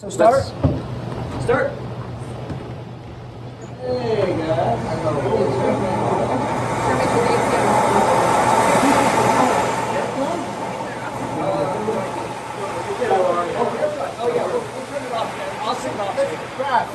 So start? Start. Hey guys. Oh yeah, we'll turn it off again. I'll sing off. Grab.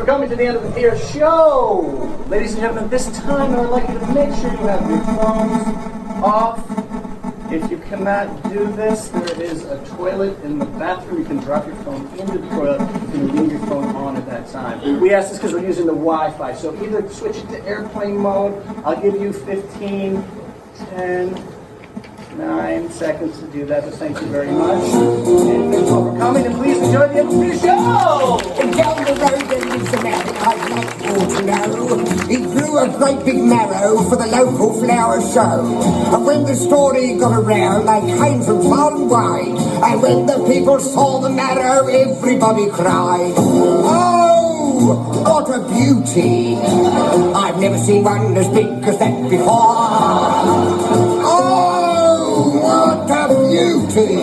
for coming to the end of the Pier show. Ladies and gentlemen, this time I would like you to make sure you have your phones off. If you cannot do this, there is a toilet in the bathroom. You can drop your phone into the toilet. You can leave your phone on at that time. We ask this because we're using the Wi-Fi. So either switch it to airplane mode. I'll give you 15, 10, 9 seconds to do that, but thank you very much. And thank you all for coming, and please enjoy the end of the show! And down the road there lives a man I'd like you to know. He grew a great big marrow for the local flower show. And when the story got around, they came from far and wide. And when the people saw the marrow, everybody cried. Oh, what a beauty! I've never seen one as big as that before. What a beauty!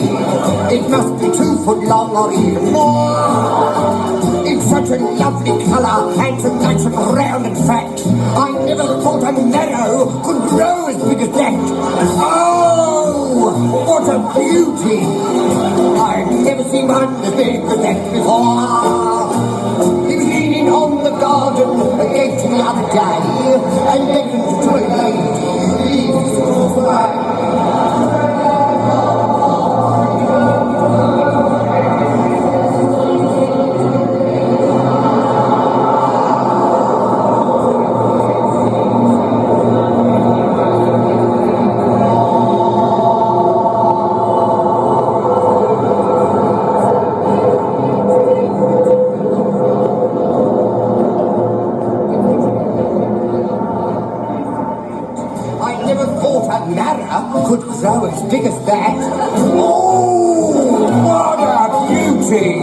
It must be 2 foot long or even more. It's such a lovely colour and so nice and round and fat. I never thought a marrow could grow as big as that. Oh, what a beauty! I've never seen one as big as that before. He was leaning on the garden gate the other day and beckoned to a lady. Could grow as big as that. Oh, what a beauty!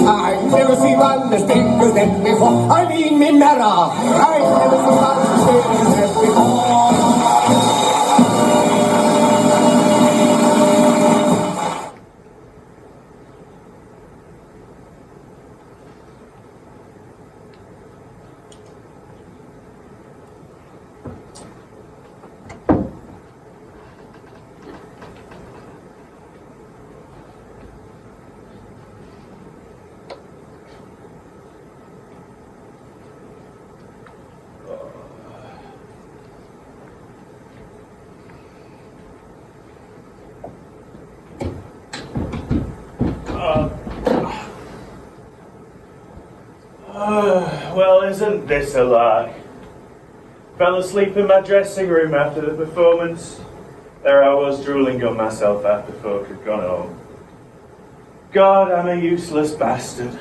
I've never seen one as big as that before. I mean, me mirror. I've never seen one as big as that before. Well, isn't this a lark? Fell asleep in my dressing room after the performance. There I was drooling on myself after folk had gone home. God, I'm a useless bastard.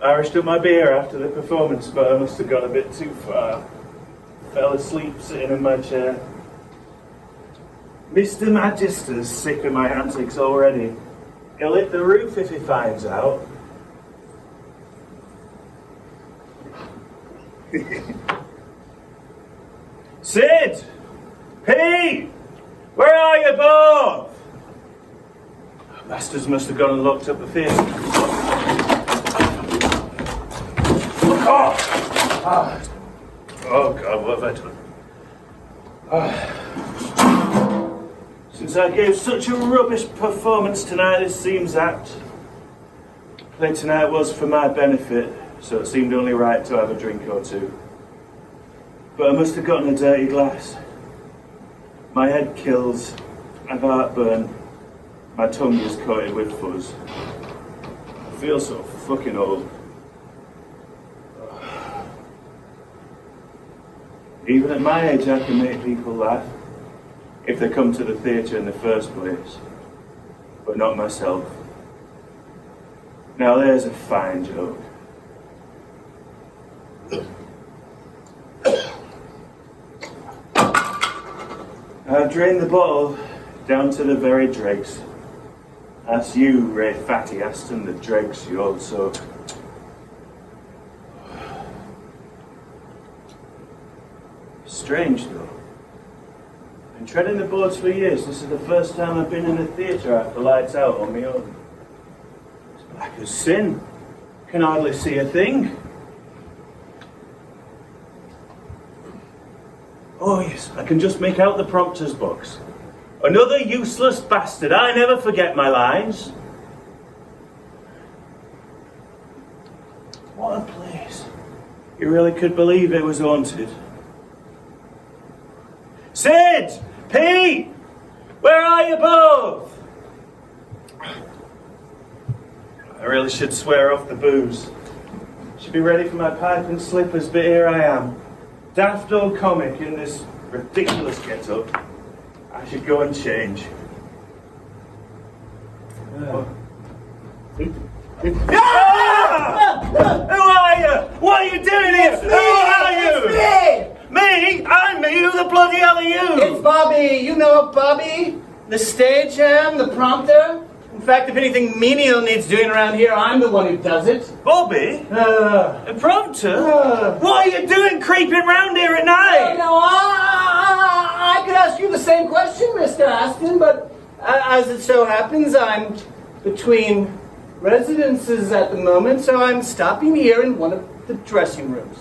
Irish took my beer after the performance, but I must have gone a bit too far. Fell asleep sitting in my chair. Mr. Magister's sick of my antics already. He'll hit the roof if he finds out. Sid! Pete! Where are you both? Bastards must have gone and locked up the theatre. Oh God, what have I done? Since I gave such a rubbish performance tonight, it seems apt. Play tonight was for my benefit, so it seemed only right to have a drink or two. But I must have gotten a dirty glass. My head kills, I've heartburn, my tongue is coated with fuzz. I feel so fucking old. Even at my age I can make people laugh, if they come to the theatre in the first place, but not myself. Now there's a fine joke. I've drained the bottle down to the very dregs. That's you, Ray Fatty Aston, the dregs you old soak. Strange though. Been treading the boards for years. This is the first time I've been in a theatre after lights out on my own. It's black as sin. Can hardly see a thing. Oh yes, I can just make out the prompter's box. Another useless bastard. I never forget my lines. What a place. You really could believe it was haunted. Sid! Pete! Where are you both? I really should swear off the booze. Should be ready for my pipe and slippers, but here I am. Daft old comic in this ridiculous get-up. I should go and change. Ah! Who are you? What are you doing here? Who are you? Me? I'm me? Who the bloody hell are you? It's Bobby. You know Bobby? The stagehand, the prompter. In fact, if anything menial needs doing around here, I'm the one who does it. Bobby? A prompter? What are you doing creeping round here at night? I could ask you the same question, Mr. Aston, but as it so happens, I'm between residences at the moment, so I'm stopping here in one of the dressing rooms.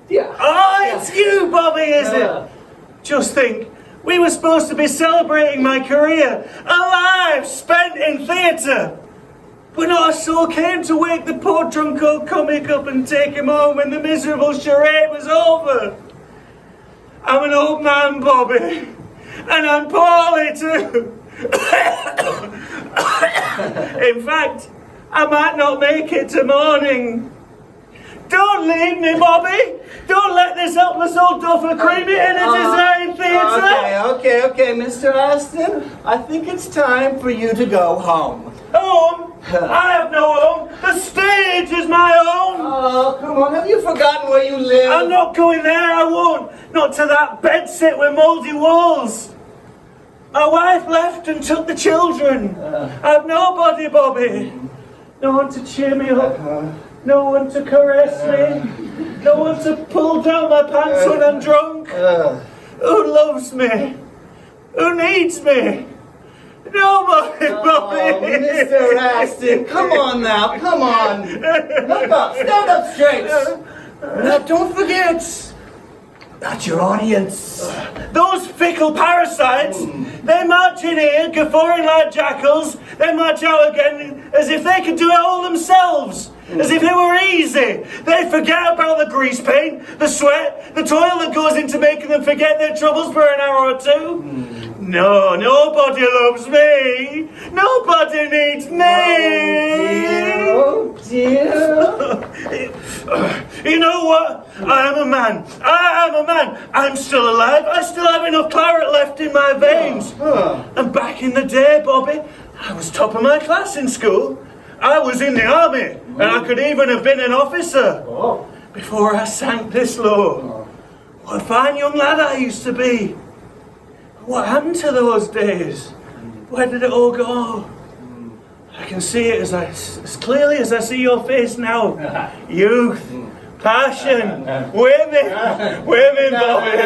Yeah. Oh, it's you, Bobby, is it? Just think, we were supposed to be celebrating my career, a life spent in theatre. But not a soul came to wake the poor drunk old comic up and take him home when the miserable charade was over. I'm an old man, Bobby, and I'm poorly too. In fact, I might not make it to morning. Don't leave me, Bobby! Don't let this helpless old duffer creep me in a design theatre! Okay, Mr. Aston. I think it's time for you to go home. Home? I have no home. The stage is my home. Oh, come on. Have you forgotten where you live? I'm not going there, I won't. Not to that bedsit with mouldy walls. My wife left and took the children. I have nobody, Bobby. No one to cheer me up. No one to caress me. No one to pull down my pants when I'm drunk. Who loves me? Who needs me? Nobody, Bobby. Mr. Aston, come on now, come on. Look up, stand up straight. Now, don't forget, that's your audience. Those fickle parasites, they march in here, guffawing like jackals, they march out again as if they could do it all themselves. As if it were easy. They forget about the grease paint, the sweat, the toil that goes into making them forget their troubles for an hour or two. No, nobody loves me. Nobody needs me. Oh dear. You know what? I am a man. I'm still alive. I still have enough claret left in my veins. And back in the day, Bobby, I was top of my class in school. I was in the army, and I could even have been an officer before I sank this low. What a fine young lad I used to be. What happened to those days? Where did it all go? I can see it as clearly as I see your face now. Youth, passion, women, Bobby.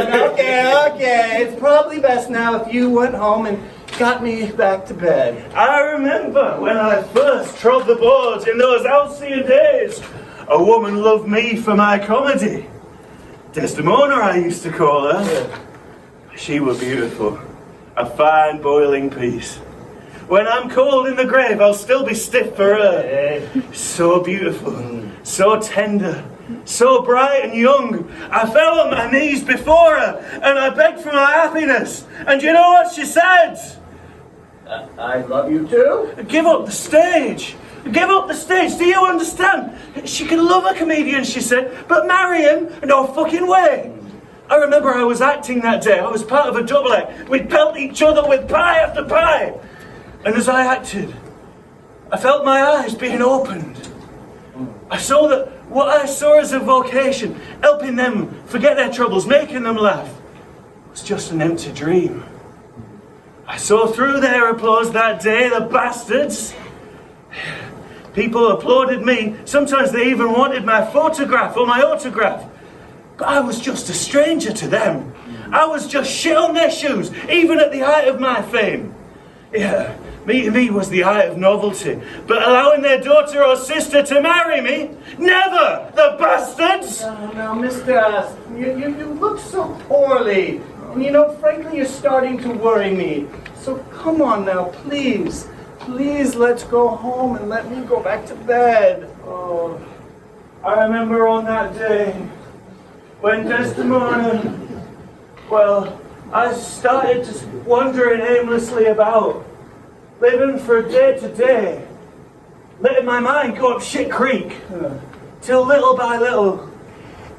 Okay. It's probably best now if you went home and got me back to bed. I remember when I first trod the boards in those halcyon days. A woman loved me for my comedy. Desdemona, I used to call her. She was beautiful. A fine boiling piece. When I'm cold in the grave, I'll still be stiff for her. So beautiful, so tender, so bright and young. I fell on my knees before her and I begged for my happiness. And you know what she said? I love you too. Give up the stage. Give up the stage. Do you understand? She can love a comedian, she said, but marry him? No fucking way. I remember I was acting that day. I was part of a double act. We'd pelt each other with pie after pie. And as I acted, I felt my eyes being opened. I saw that what I saw as a vocation, helping them forget their troubles, making them laugh, was just an empty dream. I saw through their applause that day, the bastards. People applauded me. Sometimes they even wanted my photograph or my autograph. But I was just a stranger to them. I was just shit on their shoes, even at the height of my fame. Yeah, meeting me was the height of novelty. But allowing their daughter or sister to marry me? Never! The bastards! Now, Mr. Aston, you look so poorly. And you know, frankly, you're starting to worry me. So come on now, please. Please, let's go home and let me go back to bed. Oh, I remember on that day when Desdemona, well, I started just wandering aimlessly about, living for day to day, letting my mind go up shit creek, till little by little,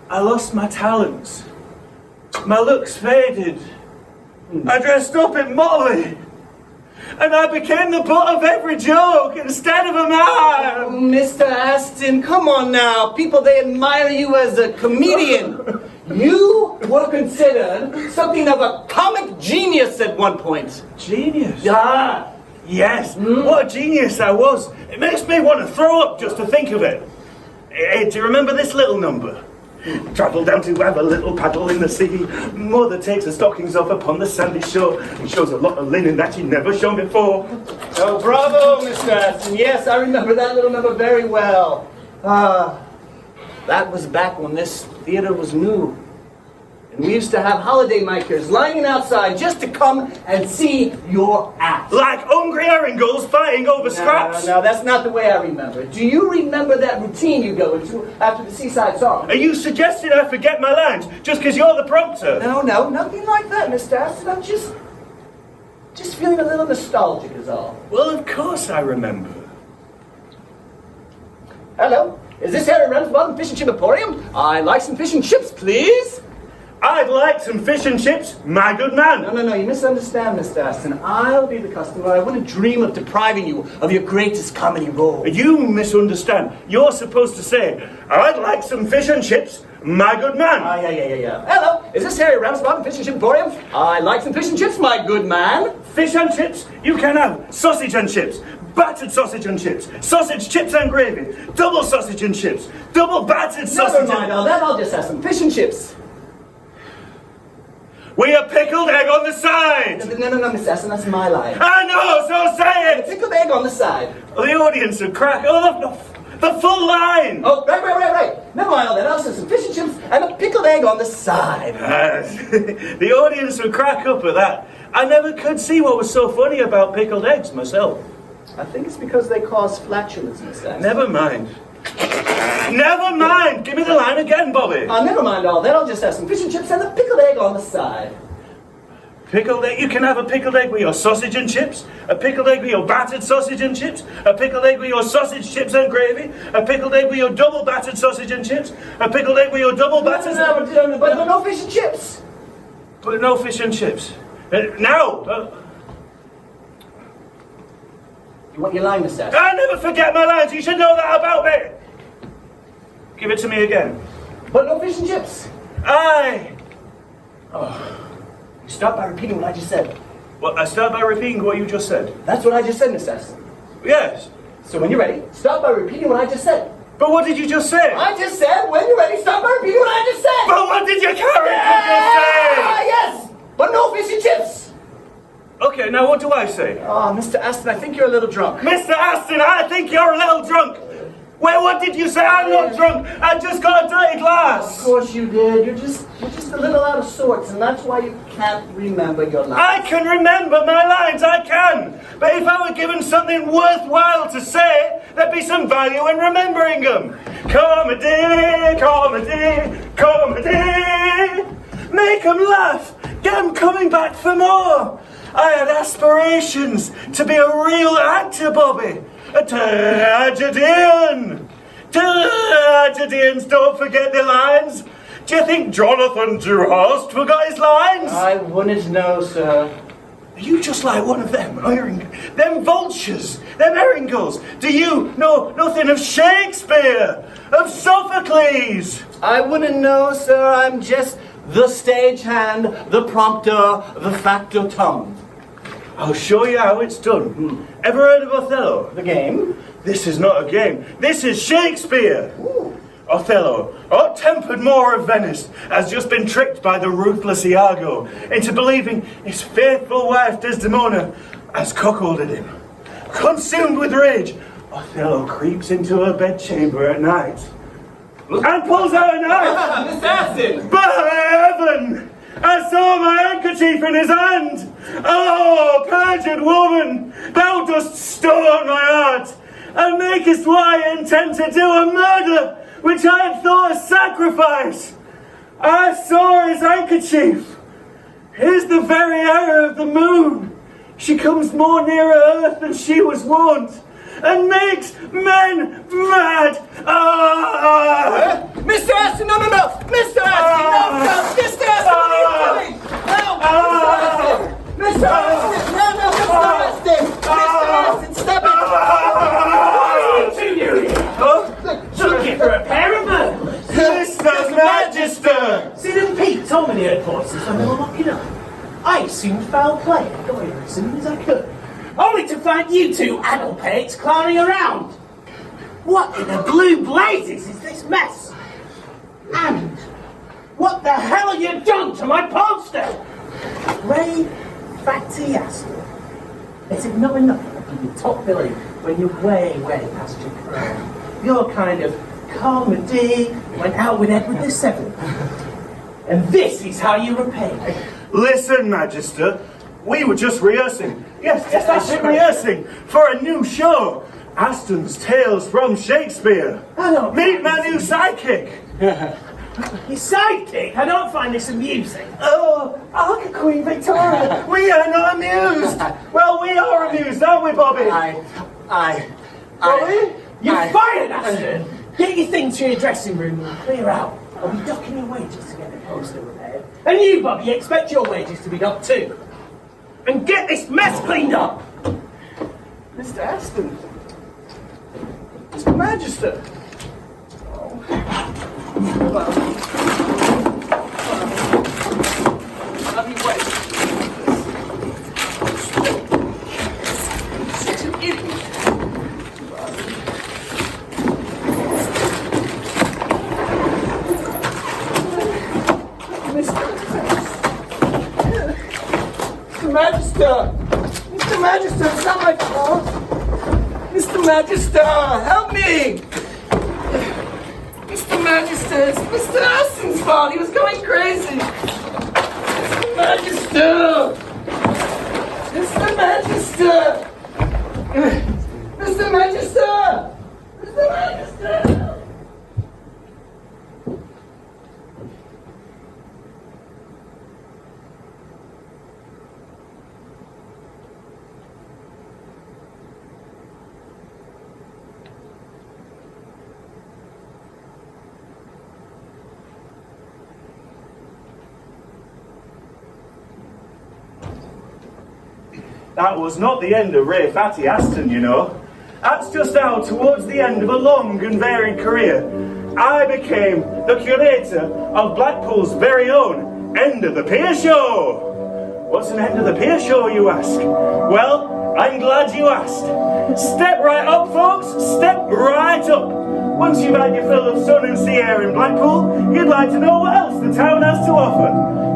I lost my talents. My looks faded. I dressed up in motley, and I became the butt of every joke instead of a man. Oh, Mr. Aston, come on now. People, they admire you as a comedian. You were considered something of a comic genius at one point. Genius? Yeah. Yes, what a genius I was. It makes me want to throw up just to think of it. Hey, do you remember this little number? Travel down to have a little paddle in the sea. Mother takes her stockings off upon the sandy shore and shows a lot of linen that she'd never shown before. Oh, bravo, Mr. Aston. Yes, I remember that little number very well. That was back when this theater was new. And we used to have holiday makers lining outside just to come and see your act. Like hungry herringulls fighting over scraps? No, that's not the way I remember it. Do you remember that routine you go into after the seaside song? Are you suggesting I forget my lines just because you're the prompter? No, nothing like that, Mr. Aston. I'm just feeling a little nostalgic is all. Well, of course I remember. Hello, is this Harry Ramsbottom Fish and Chip Emporium? I'd like some fish and chips, please. I'd like some fish and chips, my good man. No, you misunderstand, Mr. Aston. I'll be the customer. I wouldn't dream of depriving you of your greatest comedy role. You misunderstand. You're supposed to say, I'd like some fish and chips, my good man. Yeah. Hello, is this Harry Ramsbottom Fish and Chip Emporium? I'd like some fish and chips, my good man. Fish and chips? You can have sausage and chips, battered sausage and chips, sausage, chips and gravy, double sausage and chips, double battered sausage. Never mind all that. I'll just have some fish and chips. With a pickled egg on the side! No, Mr. Aston, that's my line. I know, so say A it! pickled egg on the side. The audience would crack. Oh, the full line! Oh, right. Never mind all that. I'll have some fish and chips and a pickled egg on the side. The audience would crack up at that. I never could see what was so funny about pickled eggs myself. I think it's because they cause flatulence, Mr. Aston. Never mind. Never mind! Give me the line again, Bobby. Never mind all that. I'll just have some fish and chips and a pickled egg on the side. Pickled egg? You can have a pickled egg with your sausage and chips, a pickled egg with your battered sausage and chips, a pickled egg with your sausage, chips and gravy, a pickled egg with your double battered sausage and chips, a pickled egg with your double battered... No, but no fish and chips. But no fish and chips. Now! You want your line, Mr. Aston? I never forget my lines. You should know that about me. Give it to me again. But no fish and chips. Aye. Start by repeating what I just said. Well, I start by repeating what you just said. That's what I just said, Mr. Aston. Yes. So when you're ready, start by repeating what I just said. But what did you just say? I just said, when you're ready, start by repeating what I just said. But what did your character just say? Yes, but no fish and chips. Okay, now what do I say? Oh, Mr. Aston, I think you're a little drunk. Mr. Aston, I think you're a little drunk. Well, what did you say? I'm not drunk. I just got a dirty glass. Of course you did. You're just a little out of sorts, and that's why you can't remember your lines. I can remember my lines, I can. But if I were given something worthwhile to say, there'd be some value in remembering them. Comedy, comedy, comedy. Make them laugh. Get them coming back for more. I had aspirations to be a real actor, Bobby. A tragedian. Tragedians don't forget their lines. Do you think Jonathan Dewhurst forgot his lines? I wouldn't know, sir. Are you just like one of them them vultures, them herringulls? Do you know nothing of Shakespeare, of Sophocles? I wouldn't know, sir. I'm just the stagehand, the prompter, the factotum. I'll show you how it's done. Ever heard of Othello? The game? This is not a game. This is Shakespeare. Ooh. Othello, hot-tempered Moor of Venice, has just been tricked by the ruthless Iago into believing his faithful wife Desdemona has cuckolded him. Consumed with rage, Othello creeps into her bedchamber at night and pulls out a knife. Assassin! By heaven! I saw my handkerchief in his hand! Oh, perjured woman! Thou dost stone my heart! and makest what I intend to do a murder, which I had thought a sacrifice. I saw his handkerchief. Here's the very error of the moon. She comes more nearer earth than she was wont, and makes men mad. Mr. Aston, no! Mr. Aston, no! Mr. Aston, what are you doing? No! Mr. Aston! No, Mr. Aston! Mr. Aston, stop it! Looking for a pair of murderers. Mr. Magister! See them Pete told me they heard voices when they were locking up. I assumed foul play and got here as soon as I could. Only to find you two addlepates clowning around. What in the blue blazes is this mess? And what the hell have you done to my poster? Ray Fatty Aston. Is it not enough to give you top billing when you're way past your prime? You're kind of comedy, went out with Edward VII. And this is how you repay me. Listen, Magister, we were just rehearsing. Yes, that's it, rehearsing for a new show. Aston's Tales from Shakespeare. Meet my new sidekick. Your sidekick? I don't find this amusing. Oh, look at Queen Victoria. We are not amused. Well, we are amused, aren't we, Bobby? Bobby? You're fired, Aston! Get your things to your dressing room and clear out. I'll be docking your wages to get the poster repaired. And you, Bobby, expect your wages to be docked too. And get this mess cleaned up! Mr. Aston. Mr. Magister. Have you wait? Such an idiot. Mr. Magister, it's not my fault. Mr. Magister, help me! Mr. Magister, it's Mr. Aston's fault. He was going crazy. Mr. Magister! Mr. Magister! Mr. Magister! Mr. Magister! That was not the end of Ray Fatty Aston, you know. That's just now towards the end of a long and varied career. I became the curator of Blackpool's very own End of the Pier Show. What's an End of the Pier Show, you ask? Well, I'm glad you asked. Step right up, folks, step right up. Once you've had your fill of sun and sea air in Blackpool, you'd like to know what else the town has to offer.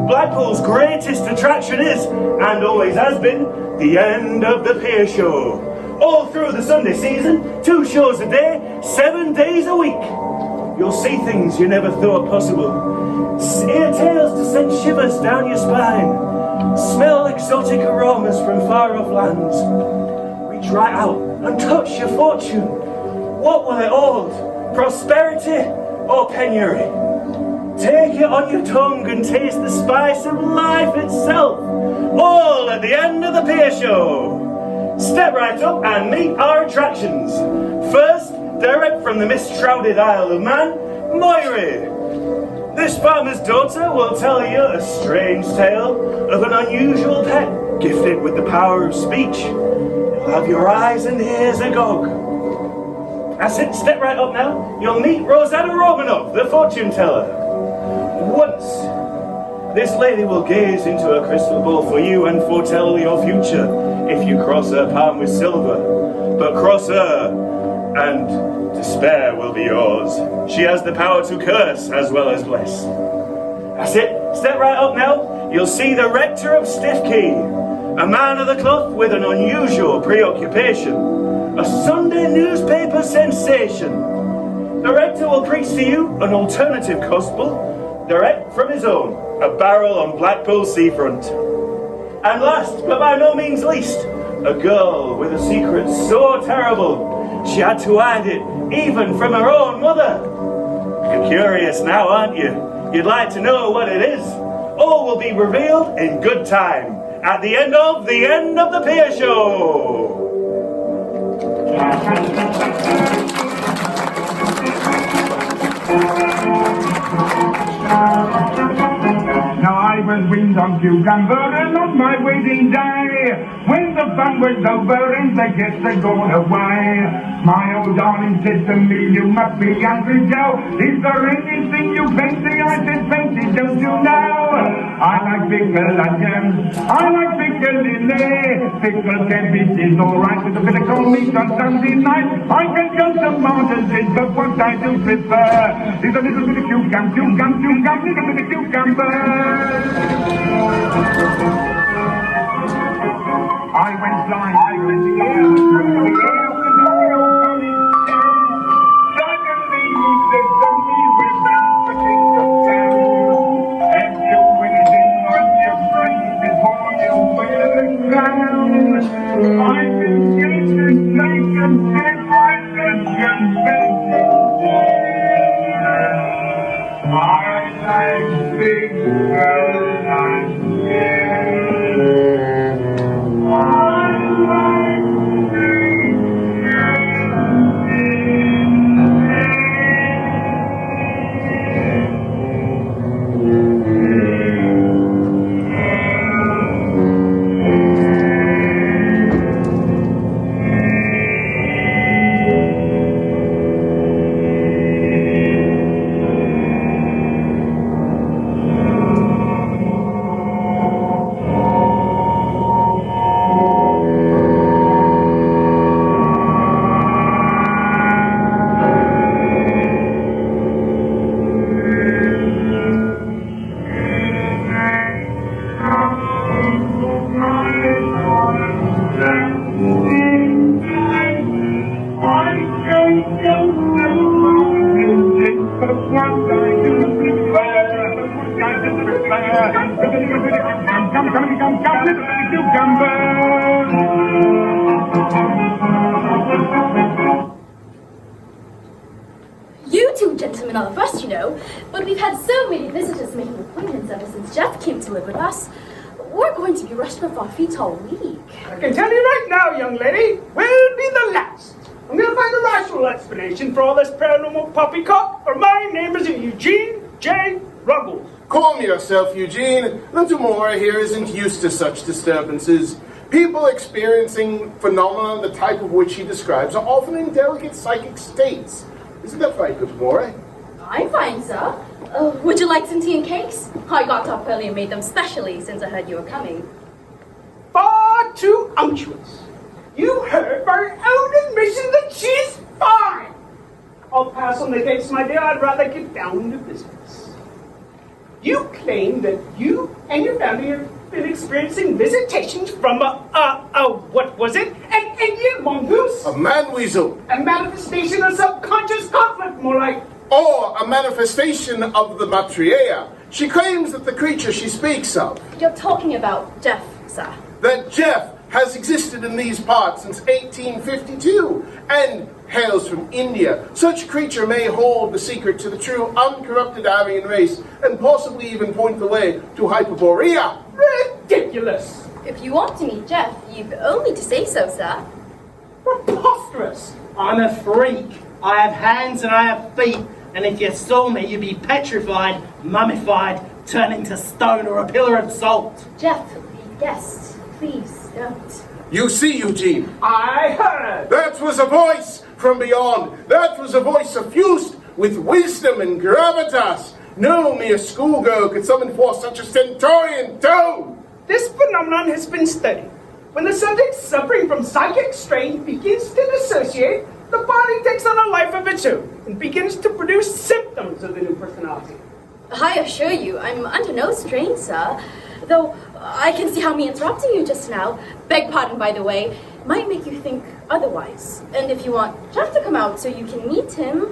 Blackpool's greatest attraction is, and always has been, the End of the Pier Show. All through the Sunday season, 2 shows a day, 7 days a week. You'll see things you never thought possible. Hear tales to send shivers down your spine. Smell exotic aromas from far-off lands. Reach right out and touch your fortune. What will it hold? Prosperity or penury? Take it on your tongue and taste the spice of life itself. All at the End of the Pier Show. Step right up and meet our attractions. First, direct from the mist-shrouded Isle of Man, Moirrey. This farmer's daughter will tell you a strange tale of an unusual pet gifted with the power of speech. It'll have your eyes and ears agog. That's it, step right up now. You'll meet Rosanna Romonav, the fortune teller. Once, this lady will gaze into a crystal ball for you and foretell your future if you cross her palm with silver. But cross her, and despair will be yours. She has the power to curse as well as bless. That's it, step right up now. You'll see the Rector of Stiffkey, a man of the cloth with an unusual preoccupation. A Sunday newspaper sensation. The Rector will preach to you an alternative gospel, direct from his own, a barrel on Blackpool seafront. And last, but by no means least, a girl with a secret so terrible, She had to hide it, even from her own mother. You're curious now, aren't you? You'd like to know what it is? All will be revealed in good time, at the end of the Pier Show. Now I was winged on cucumber and on my wedding day, when the fun was over and the guests had gone away, my old darling said to me, you must be Uncle Joe. Is there anything you fancy? I said, fancy, don't you know? I like pickle onions, I like pickle lily, pickle cabbage is alright with a bit of cold meat on Sunday night. I can go to Martin's, but what I do prefer is a little bit of cucumber, little bit of cucumber. I went flying through the air with my old bunny down. Suddenly he said to me, we're bound for Kingdom Town. And you anything on your brain before you wear the crown. I've been getting taken different and convention. I like big girls and You two gentlemen are the first, you know, but we've had so many visitors making appointments ever since Jeff came to live with us. We're going to be rushed off our feet all week. I can tell you right now, young lady, we'll be the last. I'm going to find a rational explanation for all this paranormal poppycock, or my name is Eugene J. Ruggles. Calm yourself, Eugene. Little Moirrey here isn't used to such disturbances. People experiencing phenomena the type of which he describes are often in delicate psychic states. Isn't that right, Little Moirrey? I'm fine, sir. Would you like some tea and cakes? I got up early and made them specially since I heard you were coming. Far too unctuous. You heard by own admission that she's fine. I'll pass on the cakes, my dear. I'd rather get down to business. You claim that you and your family have been experiencing visitations from what was it? An Indian mongoose? A man-weasel. A manifestation of subconscious conflict, more like. Or a manifestation of the Maitreya. She claims that the creature she speaks of, You're talking about Jeff, sir. that Jeff has existed in these parts since 1852 and hails from India. Such creature may hold the secret to the true uncorrupted Aryan race and possibly even point the way to Hyperborea. Ridiculous! If you want to meet Jeff, you've only to say so, sir. Preposterous! I'm a freak. I have hands and I have feet, and if you saw me, you'd be petrified, mummified, turned into stone or a pillar of salt. Jeff, be guest. Please don't. You see, Eugene, I heard! that was a voice from beyond. That was a voice suffused with wisdom and gravitas. No mere schoolgirl could summon forth such a stentorian tone. This phenomenon has been studied. When the subject suffering from psychic strain begins to dissociate, the body takes on a life of its own and begins to produce symptoms of the new personality. I assure you, I'm under no strain, sir. Though I can see how me interrupting you just now, beg pardon by the way, might make you think otherwise. And if you want Jeff to come out so you can meet him,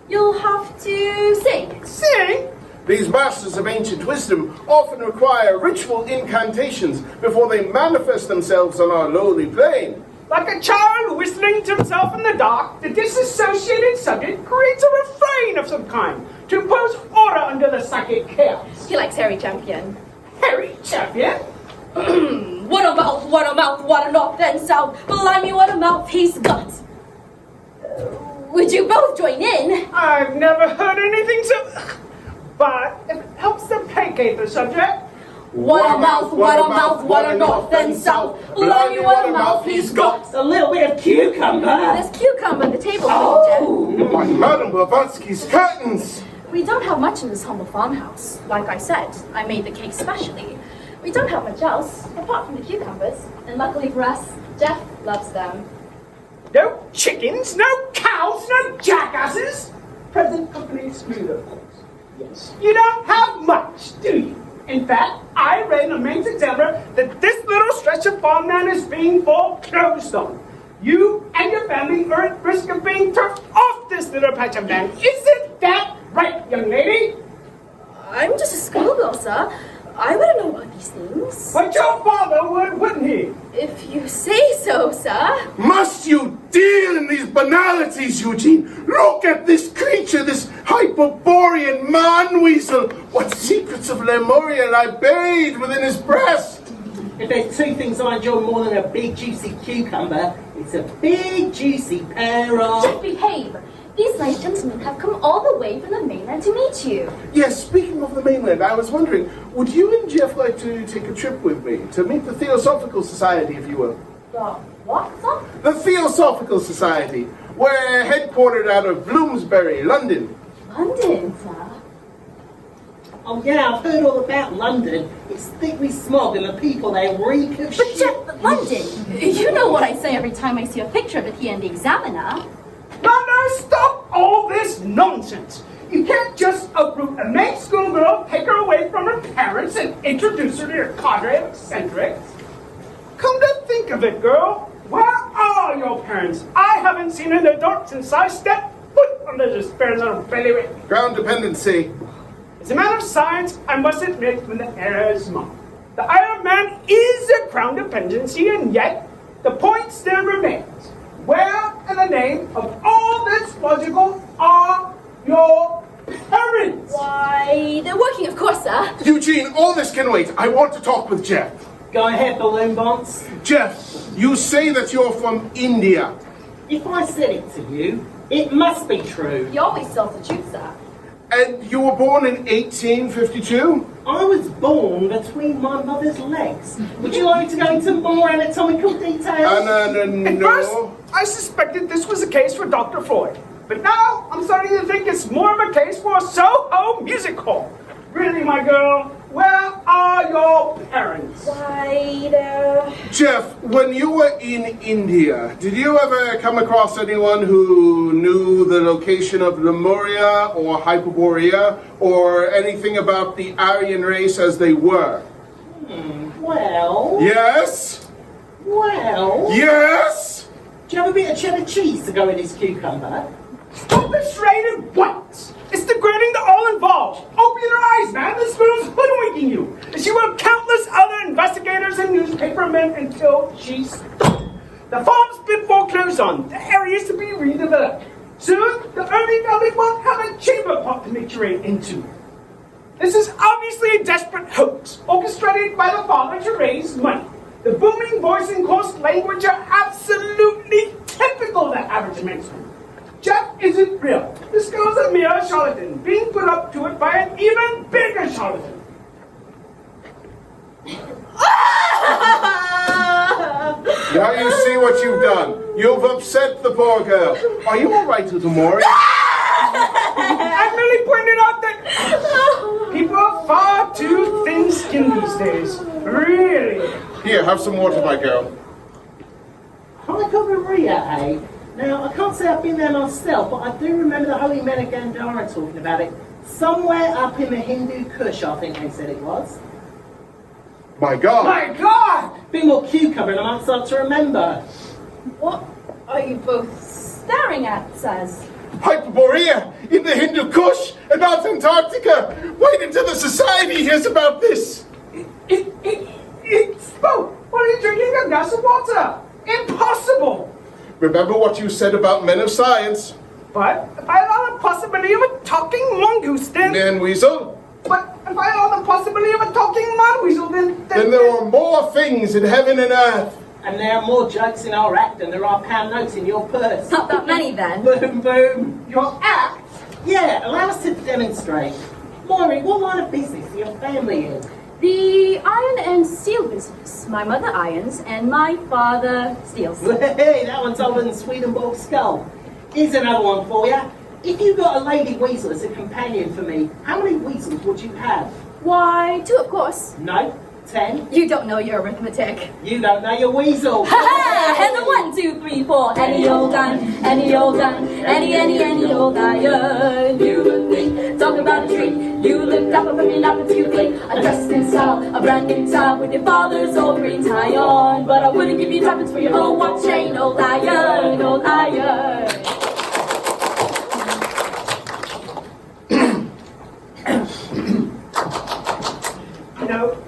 you'll have to sing. Sing? These masters of ancient wisdom often require ritual incantations before they manifest themselves on our lowly plane. Like a child who wishes whistling to himself in the dark, the disassociated subject creates a refrain of some kind to impose order under the psychic chaos. He likes Harry Champion. Harry Champion? What a mouth, what a north and south. Blimey, what a mouth he's got. Would you both join in? I've never heard anything so... But if it helps to placate the subject... What a mouth, what a north and south. Blimey, what a mouth he's got. A little bit of cucumber. There's cucumber on the table, Jeff. My Madame Blavatsky's curtains! We don't have much in this humble farmhouse. Like I said, I made the cake specially. We don't have much else, apart from the cucumbers. And luckily for us, Jeff loves them. No chickens, no cows, no jackasses. Present company excluded, of course. Yes. You don't have much, do you? In fact, I read in the Mainz Examiner that this little stretch of farmland is being foreclosed on. You and your family are at risk of being turfed off this little patch of land. Isn't that right, young lady? I'm just a schoolgirl, sir. I wouldn't know about these things. But your father would, wouldn't he? If you say so, sir. Must you deal in these banalities, Eugene? Look at this creature, this Hyperborean man-weasel. What secrets of Lemuria lie buried within his breast? If there's two things I enjoy more than a big juicy cucumber, it's a big juicy pear of... Just behave. These nice gentlemen have come all the way from the mainland to meet you. Yes, speaking of the mainland, I was wondering, would you and Jeff like to take a trip with me to meet the Theosophical Society, if you will? The what, sir? The Theosophical Society. We're headquartered out of Bloomsbury, London. London, sir. Oh yeah, I've heard all about London. It's thickly smog and the people there reek of But shit. Jeff, London. You know what I say every time I see a picture of it here in the Examiner. Now, stop all this nonsense. You can't just uproot a nice schoolgirl, take her away from her parents, and introduce her to your cadre of eccentrics. Come to think of it, girl, where are your parents? I haven't seen an adult since I stepped foot on this spare little bailiwick. Ground dependency. As a man of science, I must admit when the error is mine. The Isle of Man is a crown dependency, and yet the point still remains. Where in the name of all that's logical are your parents? Why, they're working, of course, sir. Eugene, all this can wait. I want to talk with Jeff. Go ahead, balloon bonds. Jeff, you say that you're from India. If I said it to you, it must be true. He always tells the truth, sir. And you were born in 1852? I was born between my mother's legs. Would you like me to go into more anatomical details? At first, I suspected this was a case for Dr. Freud. But now, I'm starting to think it's more of a case for a Soho music hall. Really, my girl, where are your parents? Why, Jeff, when you were in India, did you ever come across anyone who knew the location of Lemuria or Hyperborea or anything about the Aryan race as they were? Well... Yes? Well... Yes? Do you have a bit of cheddar cheese to go in this cucumber? Stop this raid at once! It's degrading to all involved. Open your eyes, man. This girl's hoodwinking you. And she will countless other investigators and newspapermen until she's stopped. The farm's been foreclosed on. The area is to be redeveloped. Soon, the early public won't have a chamber pot to make your way into. This is obviously a desperate hoax, orchestrated by the father to raise money. The booming voice and coarse language are absolutely typical of the average American. Jeff isn't real. This girl's a mere charlatan, being put up to it by an even bigger charlatan. Now you see what you've done. You've upset the poor girl. Are you all right, little Moirrey? I merely pointed out that people are far too thin-skinned these days. Really. Here, have some water, my girl. Hyperborea, eh? Now, I can't say I've been there myself, but I do remember the holy men of Gandhara talking about it. Somewhere up in the Hindu Kush, I think they said it was. My God. My God! Bit more cucumber and I might start to remember. What are you both staring at, Saz? Hyperborea in the Hindu Kush, about Antarctica. Wait until the society hears about this. It spoke while you're drinking a glass of water. Impossible! Remember what you said about men of science. But if I allow the possibility of a talking mongoose, then... Man weasel. But if I allow the possibility of a talking monweasel, then there are more things in heaven and earth. And there are more jokes in our act than there are pound notes in your purse. Not that many then. Boom, boom. Your act? Yeah, allow us to demonstrate. Moirrey, what line of business are your family in? The iron and steel business. My mother irons and my father steels. Hey, that one's older than Swedenborg's skull. Here's another one for you. If you got a lady weasel as a companion for me, how many weasels would you have? Why, 2 of course. No, 10. You don't know your arithmetic. You don't know your weasel. Ha ha! And the 1, 2, 3, 4. Any old gun, any old gun, any old iron. You would think, talking about a treat. You lift up from your nap you fling. A dressed in style, a brand new tie with your father's old green tie on. But I wouldn't give you tuppence for your old watch chain. Old iron, old iron.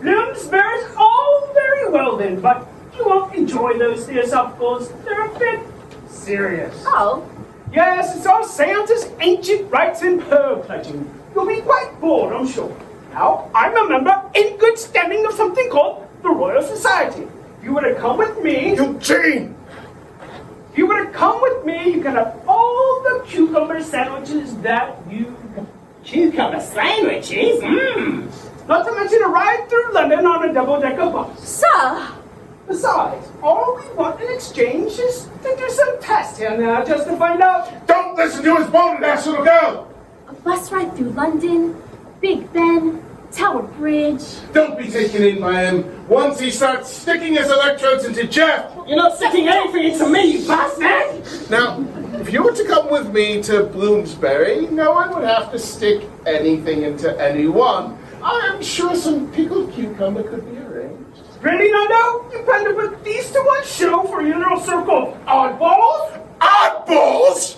Bloomsbury's all very well then, but you won't enjoy those theosophical. They're a bit serious. Oh? Yes, it's all seances, ancient rites, and pearl pledging. You'll be quite bored, I'm sure. Now, I'm a member in good standing of something called the Royal Society. If you were to come with me... Eugene! If you were to come with me, you can have all the cucumber sandwiches that you... Cucumber sandwiches? Mmm! Not to mention a ride through London on a double-decker bus. Sir! Besides, all we want in exchange is to do some tests here now, just to find out... Don't listen to his bold ass little girl! A bus ride through London, Big Ben, Tower Bridge. Don't be taken in by him. Once he starts sticking his electrodes into Jeff... You're not sticking anything into me, you bastard! Now, if you were to come with me to Bloomsbury, no one would have to stick anything into anyone. I'm sure some pickled cucumber could be arranged. Really, Nando? You plan to put these to one show for your little circle of oddballs? Oddballs?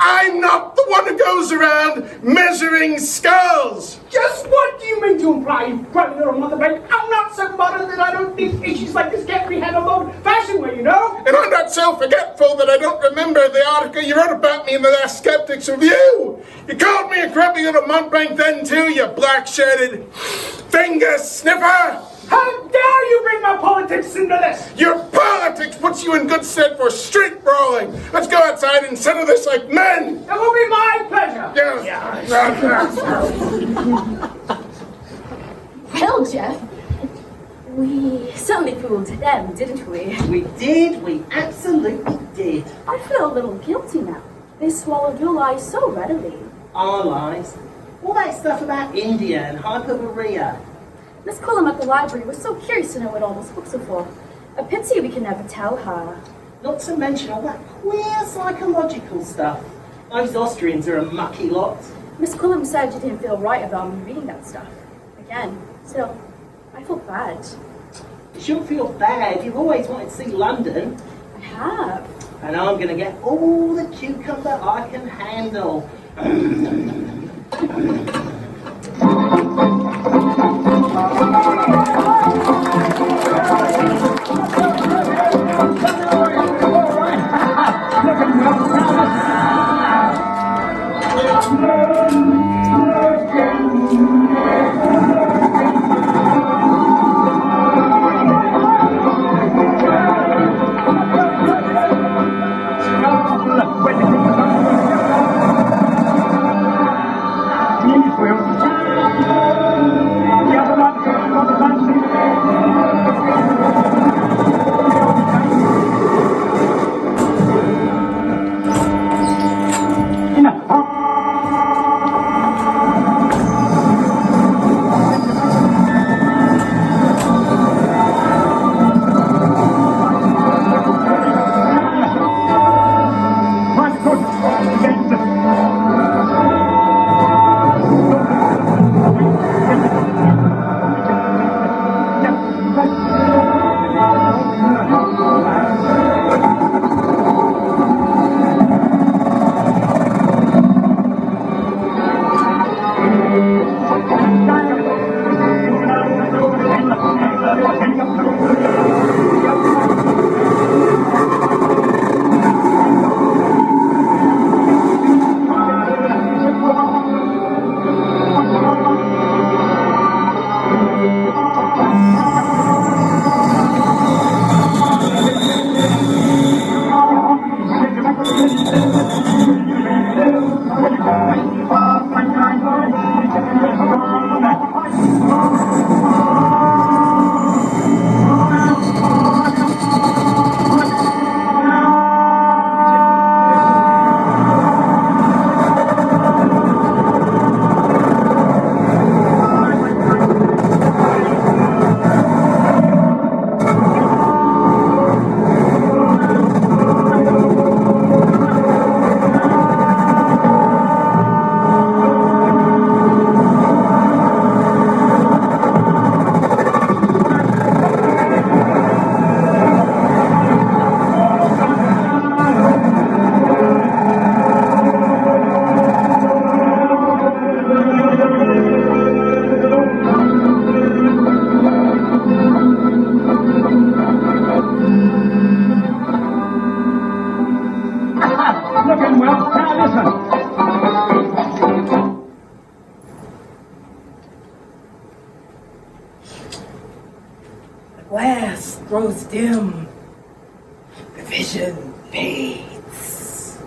I'm not the one who goes around measuring skulls! Just what do you mean to imply, you crummy little motherbank? I'm not so modern that I don't think issues like this can't be handled old-fashioned way, you know? And I'm not so forgetful that I don't remember the article you wrote about me in the last Skeptics Review! You called me a crummy little mountebank then too, you black-shirted finger sniffer! How dare you bring my politics into this? Your politics puts you in good stead for street brawling. Let's go outside and settle this like men. It will be my pleasure. Yes. Well, Jeff, we certainly fooled them, didn't we? We did. We absolutely did. I feel a little guilty now. They swallowed your lies so readily. Our lies. All that stuff about India and Hyperborea. Miss Cullum at the library was so curious to know what all those books are for. A pity we can never tell her. Not to mention all that queer psychological stuff. Those Austrians are a mucky lot. Miss Cullum said you didn't feel right about me reading that stuff. Again, still, I feel bad. You shouldn't feel bad. You've always wanted to see London. I have. And I'm going to get all the cucumber I can handle. looking well. Now listen. The glass grows dim. The vision fades.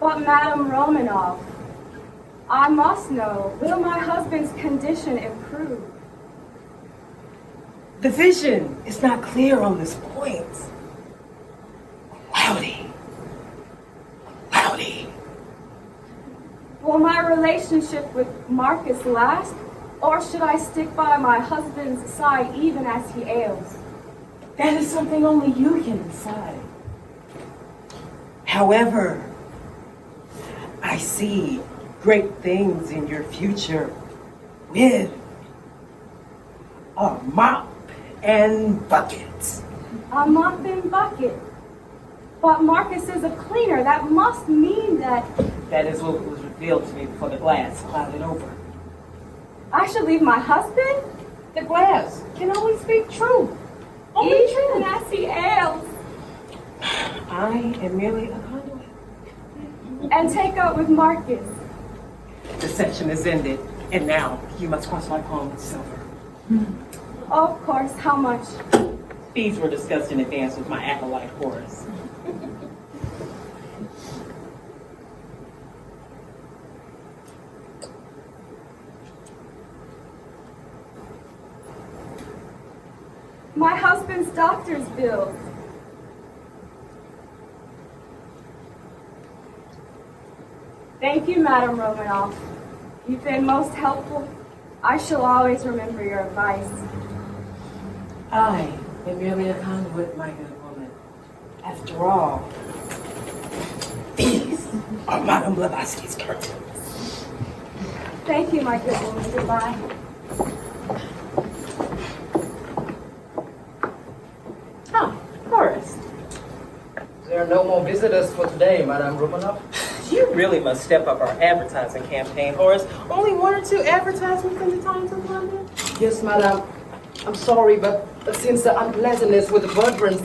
But Madame Romanov, I must know, will my husband's condition improve? The vision is not clear on this point. Cloudy. Will my relationship with Marcus last, or should I stick by my husband's side even as he ails? That is something only you can decide. However, I see great things in your future with a mop and bucket. A mop and bucket. But Marcus is a cleaner. That must mean that That is what was revealed to me before the glass clouded over. I should leave my husband? The glass can only speak truth. Only Even truth. as he ails. I am merely a conduit. And take up with Marcus. The session is ended, and now you must cross my palm with silver. Of course, how much? These were discussed in advance with my acolyte Horace. My husband's doctor's bills. Thank you, Madame Romanov. You've been most helpful. I shall always remember your advice. I am merely a conduit, my good woman. After all, these are Madame Blavatsky's curtains. Thank you, my good woman. Goodbye. Horace. There are no more visitors for today, Madame Romanov. You really must step up our advertising campaign, Horace. Only 1 or 2 advertisements in the Times of London? Yes, madam. I'm sorry, but since the unpleasantness with the Bertrands,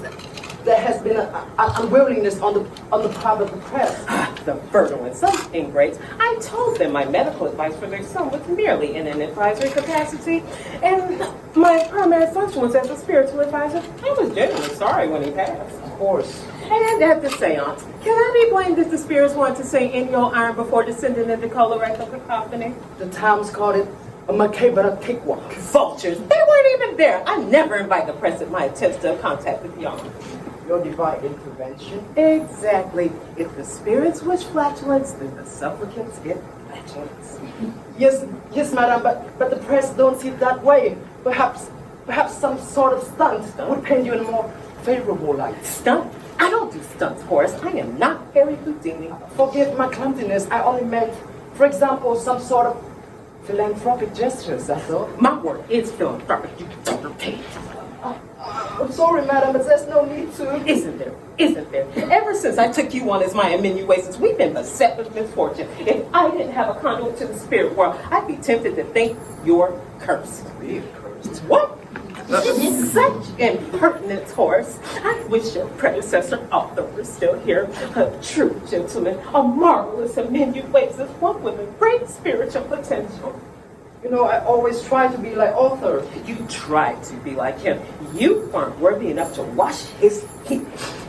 there has been an unwillingness on the part of the press. The Bertrands, those ingrates. I told them my medical advice for their son was merely in an advisory capacity, and my primary function was as a spiritual advisor. I was genuinely sorry when he passed. Of course. And at the seance, can I be blamed if the spirits wanted to say in your iron before descending into colorectal cacophony? The Times called it a macabre cakewalk. Vultures, they weren't even there. I never invite the press at my attempts to contact the young. Your divine intervention. Exactly. If the spirits wish flatulence, then the supplicants get flatulence. Yes, madam, but the press don't see it that way. Perhaps some sort of stunt would paint you in a more favorable light. Stunt? I don't do stunts, Horace. I am not Harry Houdini. Forgive my clumsiness. I only meant, for example, some sort of philanthropic gestures, that's all. My work is philanthropic. You don't repeat. I'm sorry, madam, but there's no need to. Isn't there? Isn't there? Ever since I took you on as my amanuensis, we've been beset with misfortune. If I didn't have a conduit to the spirit world, I'd be tempted to think you're cursed. Be cursed. What? Such impertinence, Horace. I wish your predecessor author were still here. A true gentleman, a marvelous amanuensis, one with a great spiritual potential. You know, I always try to be like Arthur. You tried to be like him. You weren't worthy enough to wash his feet.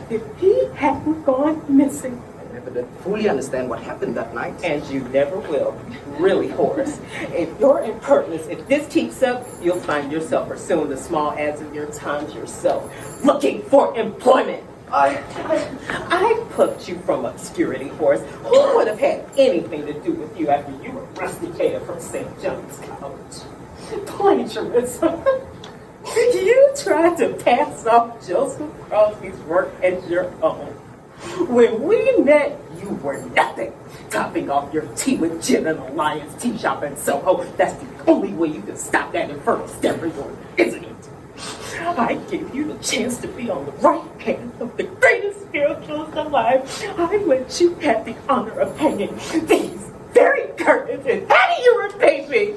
If he hadn't gone missing. I never did fully understand what happened that night. And you never will. Really, Horace. If your impertinence, if this keeps up, you'll find yourself pursuing the small ads of your Times yourself, looking for employment. I plucked you from obscurity, Horace. Who would have had anything to do with you after you were rusticated from St. John's College? Plagiarism. You tried to pass off Joseph Crosby's work as your own. When we met, you were nothing. Topping off your tea with gin and a Lion's Tea Shop in Soho. That's the only way you can stop that infernal steroid, isn't it? I gave you the chance to be on the right hand of the greatest spiritualist alive. I let you have the honor of hanging these very curtains, and how do you repay me?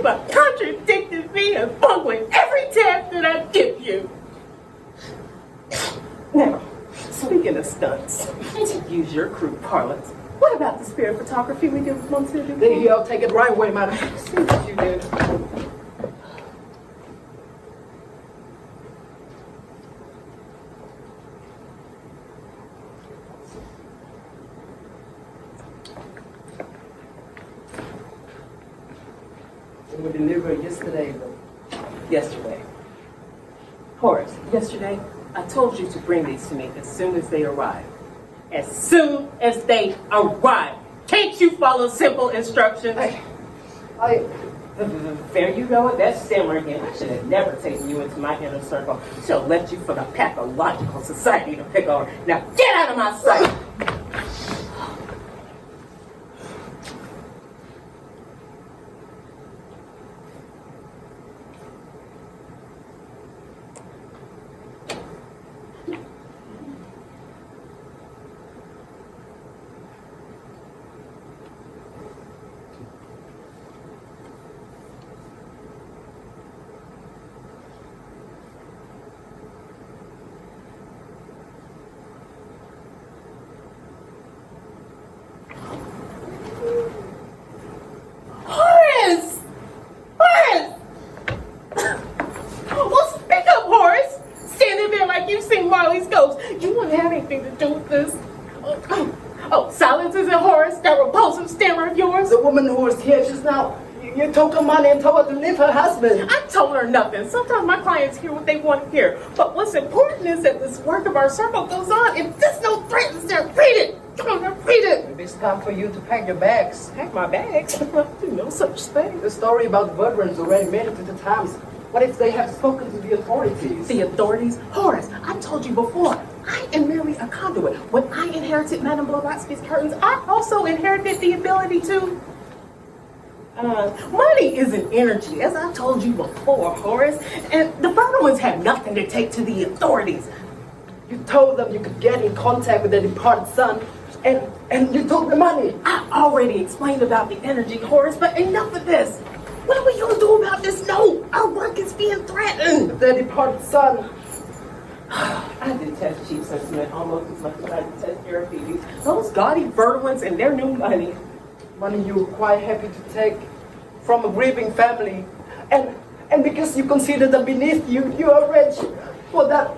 By contradicting me and bungling every task that I give you. Now, Speaking of stunts, to use your crew parlance, what about the spirit photography we did with Monsieur Dubois? There you go, take it right away, madam. See what you did. They were delivered yesterday. Yesterday. Horace, yesterday, I told you to bring these to me as soon as they arrive. As soon as they arrive. Can't you follow simple instructions? There you go with that stammer again. I should have never taken you into my inner circle. I should have left you for the pathological society to pick on. Now get out of my sight! The woman who was here just now, you took her money and told her to leave her husband. I told her nothing. Sometimes my clients hear what they want to hear. But what's important is that this work of our circle goes on. If there's no threat, read it. Come on, read it. Maybe it's time for you to pack your bags. Pack my bags? Do no such thing. The story about veterans already made it to the Times. What if they have spoken to the authorities? The authorities? Horace, I told you before. I am merely a conduit. When I inherited Madame Blavatsky's curtains, I also inherited the ability to... money is an energy, as I told you before, Horace. And the further ones have nothing to take to the authorities. You told them you could get in contact with their departed son, and you took the money. I already explained about the energy, Horace, but enough of this. What are we going to do about this note? Our work is being threatened. Their departed son. I detest cheap sentiment almost as much as I detest Aristide. Those gaudy verdurins and their new money. Money you were quite happy to take from a grieving family. And because you consider them beneath you, you are rich for that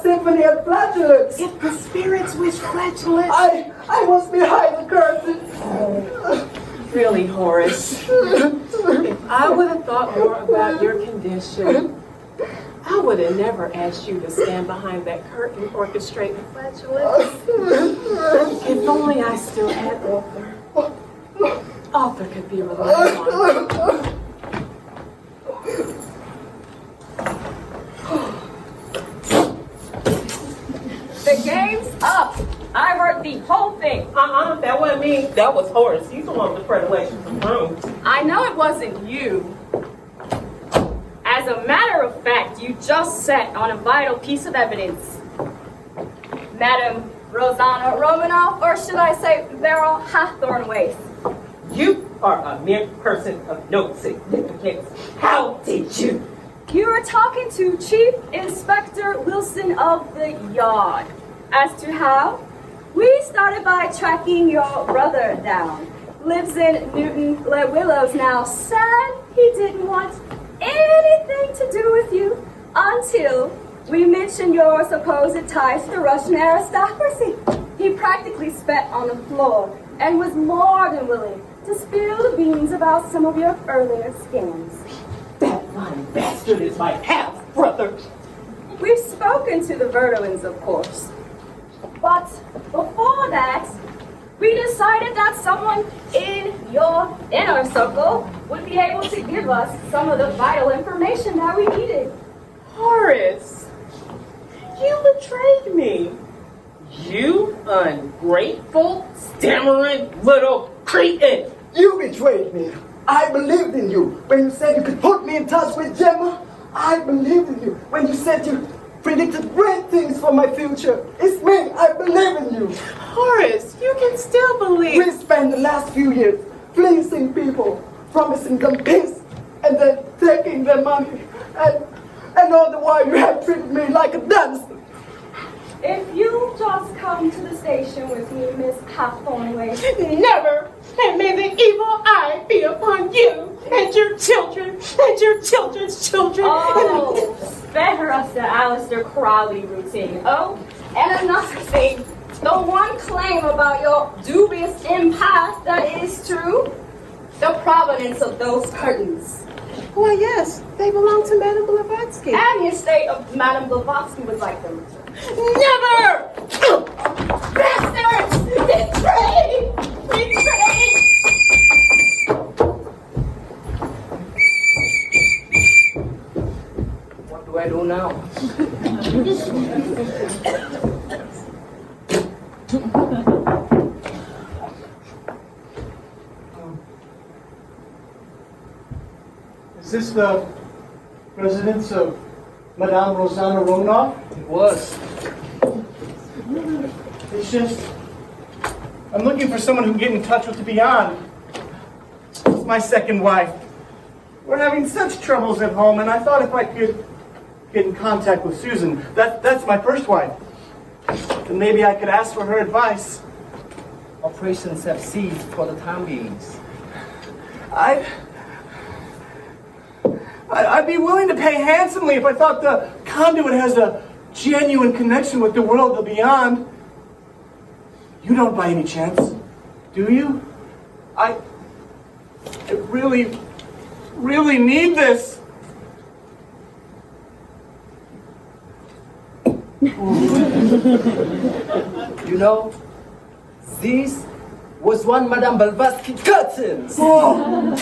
symphony of flatulence. If the spirits wish flatulence... I was behind the curtain. Really, Horace? If I would have thought more about your condition, I would have never asked you to stand behind that curtain orchestrating flatulence. If only I still had Arthur. Arthur could be relied on. The game's up. I heard the whole thing. That wasn't me. That was Horace. He's the one with predilection for brooms. I know it wasn't you. As a matter of fact, you just sat on a vital piece of evidence. Madam Rosanna Romonav, or should I say Beryl Hathornwaith. You are a mere person of no significance. How did you? You were talking to Chief Inspector Wilson of the Yard. As to how, we started by tracking your brother down. Lives in Newton-le-Willows now. Sad he didn't want anything to do with you until we mentioned your supposed ties to the Russian aristocracy. He practically spat on the floor and was more than willing to spill the beans about some of your earlier scams. That lying bastard is my half-brother. We've spoken to the Verdowins, of course. But before that, we decided that someone in your inner circle would be able to give us some of the vital information that we needed. Horace, you betrayed me. You ungrateful, stammering little cretin. You betrayed me. I believed in you. When you said you could put me in touch with Gemma, I believed in you. When you said you predicted great things for my future, it's me. I believe in you. Horace, you can still believe. We spent the last few years fleecing people, promising them peace, and then taking their money. And all the while you have treated me like a dunce. If you just come to the station with me, Miss Half-Thornway? Never! And may the evil eye be upon you and your children and your children's children. Oh, spare us the Aleister Crowley routine. Oh, and another thing. The one claim about your dubious empath that is true, the provenance of those curtains. Why, yes, they belong to Madame Blavatsky. And the estate of Madame Blavatsky would like them. Never! Bastards! Betrayed! Betrayed! What do I do now? Is this the residence of Madame Rosanna Romonav? It was. It's just, I'm looking for someone who can get in touch with the beyond. It's my second wife. We're having such troubles at home, and I thought if I could get in contact with Susan, that's my first wife, then maybe I could ask for her advice. Operations have ceased for the time being. I'd be willing to pay handsomely if I thought the conduit has a genuine connection with the world of the beyond. You don't by any chance, do you? I really, really need this. You know, this was one Madame Blavatsky curtains. Oh.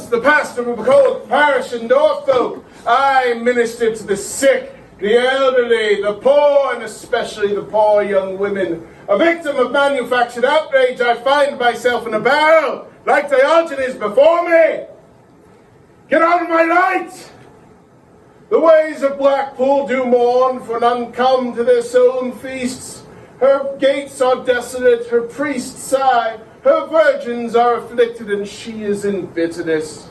once the pastor of a cold parish in Norfolk, I ministered to the sick, the elderly, the poor, and especially the poor young women. A victim of manufactured outrage, I find myself in a barrel, like Diogenes before me. Get out of my light! The ways of Blackpool do mourn, for none come to their solemn feasts. Her gates are desolate, her priests sigh, her virgins are afflicted, and she is in bitterness.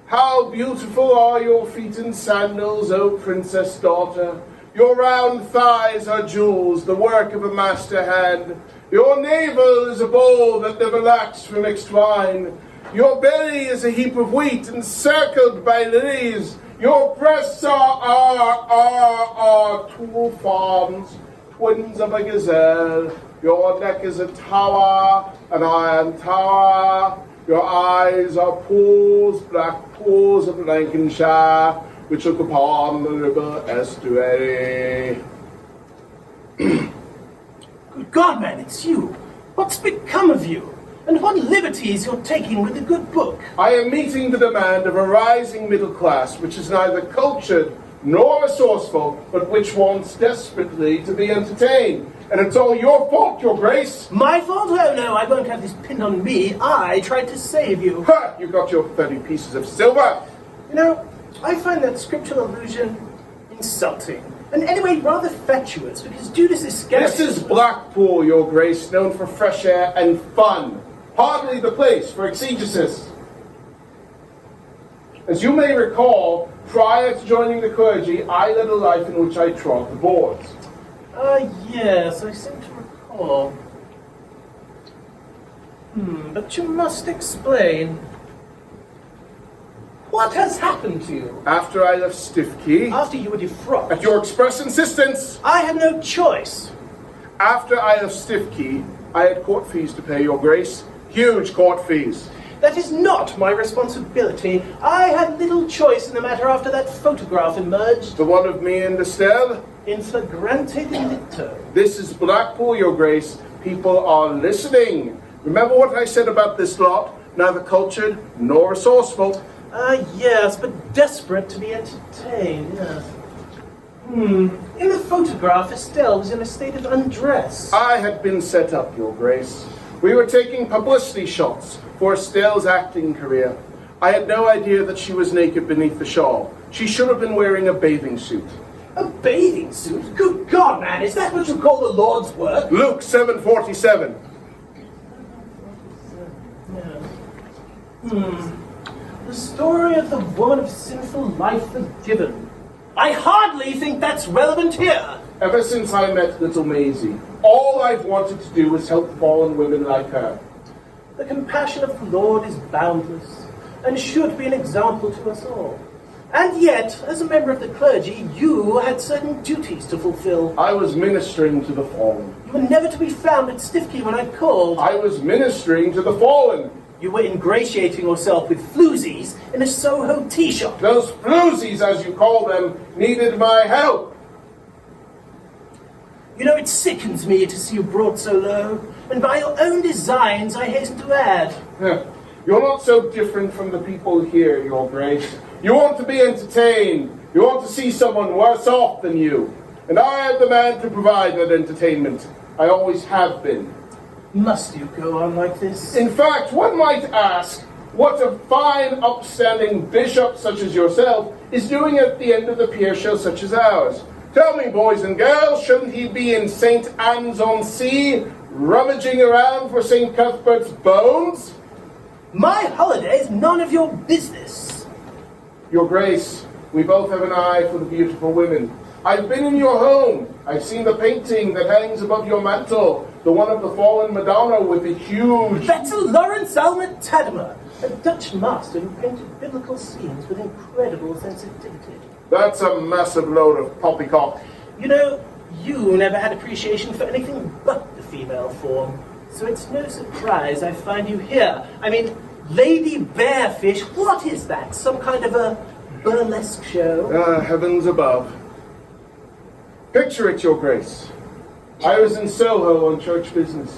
How beautiful are your feet in sandals, O princess daughter! Your round thighs are jewels, the work of a master hand. Your navel is a bowl that never lacks for mixed wine. Your belly is a heap of wheat encircled by lilies. Your breasts are two fawns, twins of a gazelle. Your neck is a tower, an iron tower. Your eyes are pools, black pools of Lancashire, which look upon the river estuary. Good God, man, it's you. What's become of you? And what liberties you're taking with the good book? I am meeting the demand of a rising middle class, which is neither cultured nor resourceful, but which wants desperately to be entertained. And it's all your fault, Your Grace. My fault? Oh, no, I won't have this pinned on me. I tried to save you. Ha! You got your 30 pieces of silver. You know, I find that scriptural allusion insulting. And anyway, rather fatuous, because Judas Iscariot... This is Blackpool, Your Grace, known for fresh air and fun. Hardly the place for exegesis. As you may recall, prior to joining the clergy, I led a life in which I trod the boards. Yes, I seem to recall. But you must explain. What has happened to you? After I left Stiffkey... After you were defrocked? At your express insistence... I had no choice. After I left Stiffkey, I had court fees to pay, Your Grace. Huge court fees. That is not my responsibility. I had little choice in the matter after that photograph emerged. The one of me and Estelle? In flagrante delicto. This is Blackpool, Your Grace. People are listening. Remember what I said about this lot? Neither cultured nor resourceful. Yes, but desperate to be entertained, yes. In the photograph, Estelle was in a state of undress. I had been set up, Your Grace. We were taking publicity shots for Estelle's acting career. I had no idea that she was naked beneath the shawl. She should have been wearing a bathing suit. A bathing suit? Good God, man, is that what you call the Lord's work? Luke 7:47. The story of the woman of sinful life forgiven. I hardly think that's relevant here. Ever since I met little Maisie, all I've wanted to do is help fallen women like her. The compassion of the Lord is boundless, and should be an example to us all. And yet, as a member of the clergy, you had certain duties to fulfill. I was ministering to the fallen. You were never to be found at Stiffkey when I called. I was ministering to the fallen. You were ingratiating yourself with floozies in a Soho tea shop. Those floozies, as you call them, needed my help. You know, it sickens me to see you brought so low, and by your own designs, I hasten to add. You're not so different from the people here, Your Grace. You want to be entertained. You want to see someone worse off than you. And I am the man to provide that entertainment. I always have been. Must you go on like this? In fact, one might ask what a fine, upstanding bishop such as yourself is doing at the end of the Pier show such as ours. Tell me, boys and girls, shouldn't he be in St. Anne's-on-Sea, rummaging around for St. Cuthbert's bones? My holiday is none of your business. Your Grace, we both have an eye for the beautiful women. I've been in your home. I've seen the painting that hangs above your mantel, the one of the fallen Madonna with the huge... That's a Lawrence Almond Tadema, a Dutch master who painted biblical scenes with incredible sensitivity. That's a massive load of poppycock. You know, you never had appreciation for anything but the female form, so it's no surprise I find you here. I mean, Lady Bearfish, what is that? Some kind of a burlesque show? Heavens above. Picture it, Your Grace. I was in Soho on church business.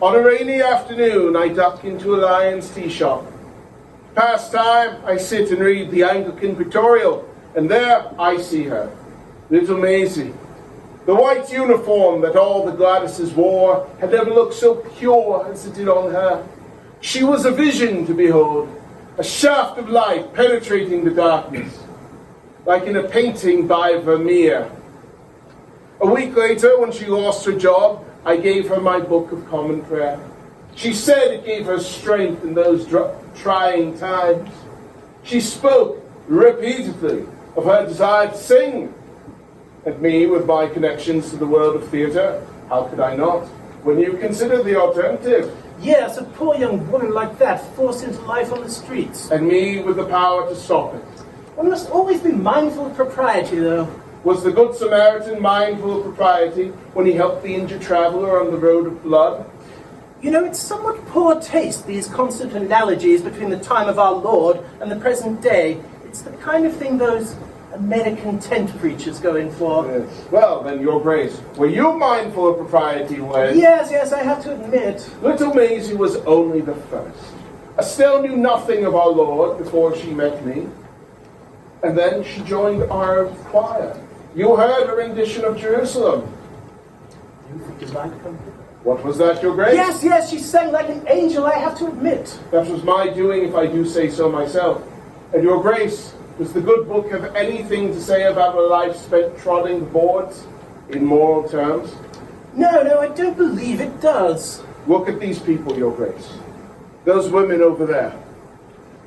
On a rainy afternoon, I duck into a Lion's tea shop. Pastime, I sit and read the Anglican Pictorial, and there I see her, little Maisie. The white uniform that all the Gladyses wore had never looked so pure as it did on her. She was a vision to behold, a shaft of light penetrating the darkness, like in a painting by Vermeer. A week later, when she lost her job, I gave her my Book of Common Prayer. She said it gave her strength in those trying times. She spoke repeatedly of her desire to sing. And me, with my connections to the world of theatre, how could I not, when you consider the alternative? Yes, a poor young woman like that forced into life on the streets. And me with the power to stop it. One must always be mindful of propriety, though. Was the Good Samaritan mindful of propriety when he helped the injured traveller on the road of blood? You know, it's somewhat poor taste, these constant analogies between the time of our Lord and the present day. It's the kind of thing those American tent preachers go in for. Yes. Well, then, Your Grace, were you mindful of propriety when... Yes, I have to admit. Little Maisie was only the first. Estelle knew nothing of our Lord before she met me. And then she joined our choir. You heard her rendition of Jerusalem. You think his light come? What was that, Your Grace? Yes, she sang like an angel, I have to admit. That was my doing, if I do say so myself. And Your Grace, does the good book have anything to say about a life spent trotting the boards in moral terms? No, I don't believe it does. Look at these people, Your Grace. Those women over there.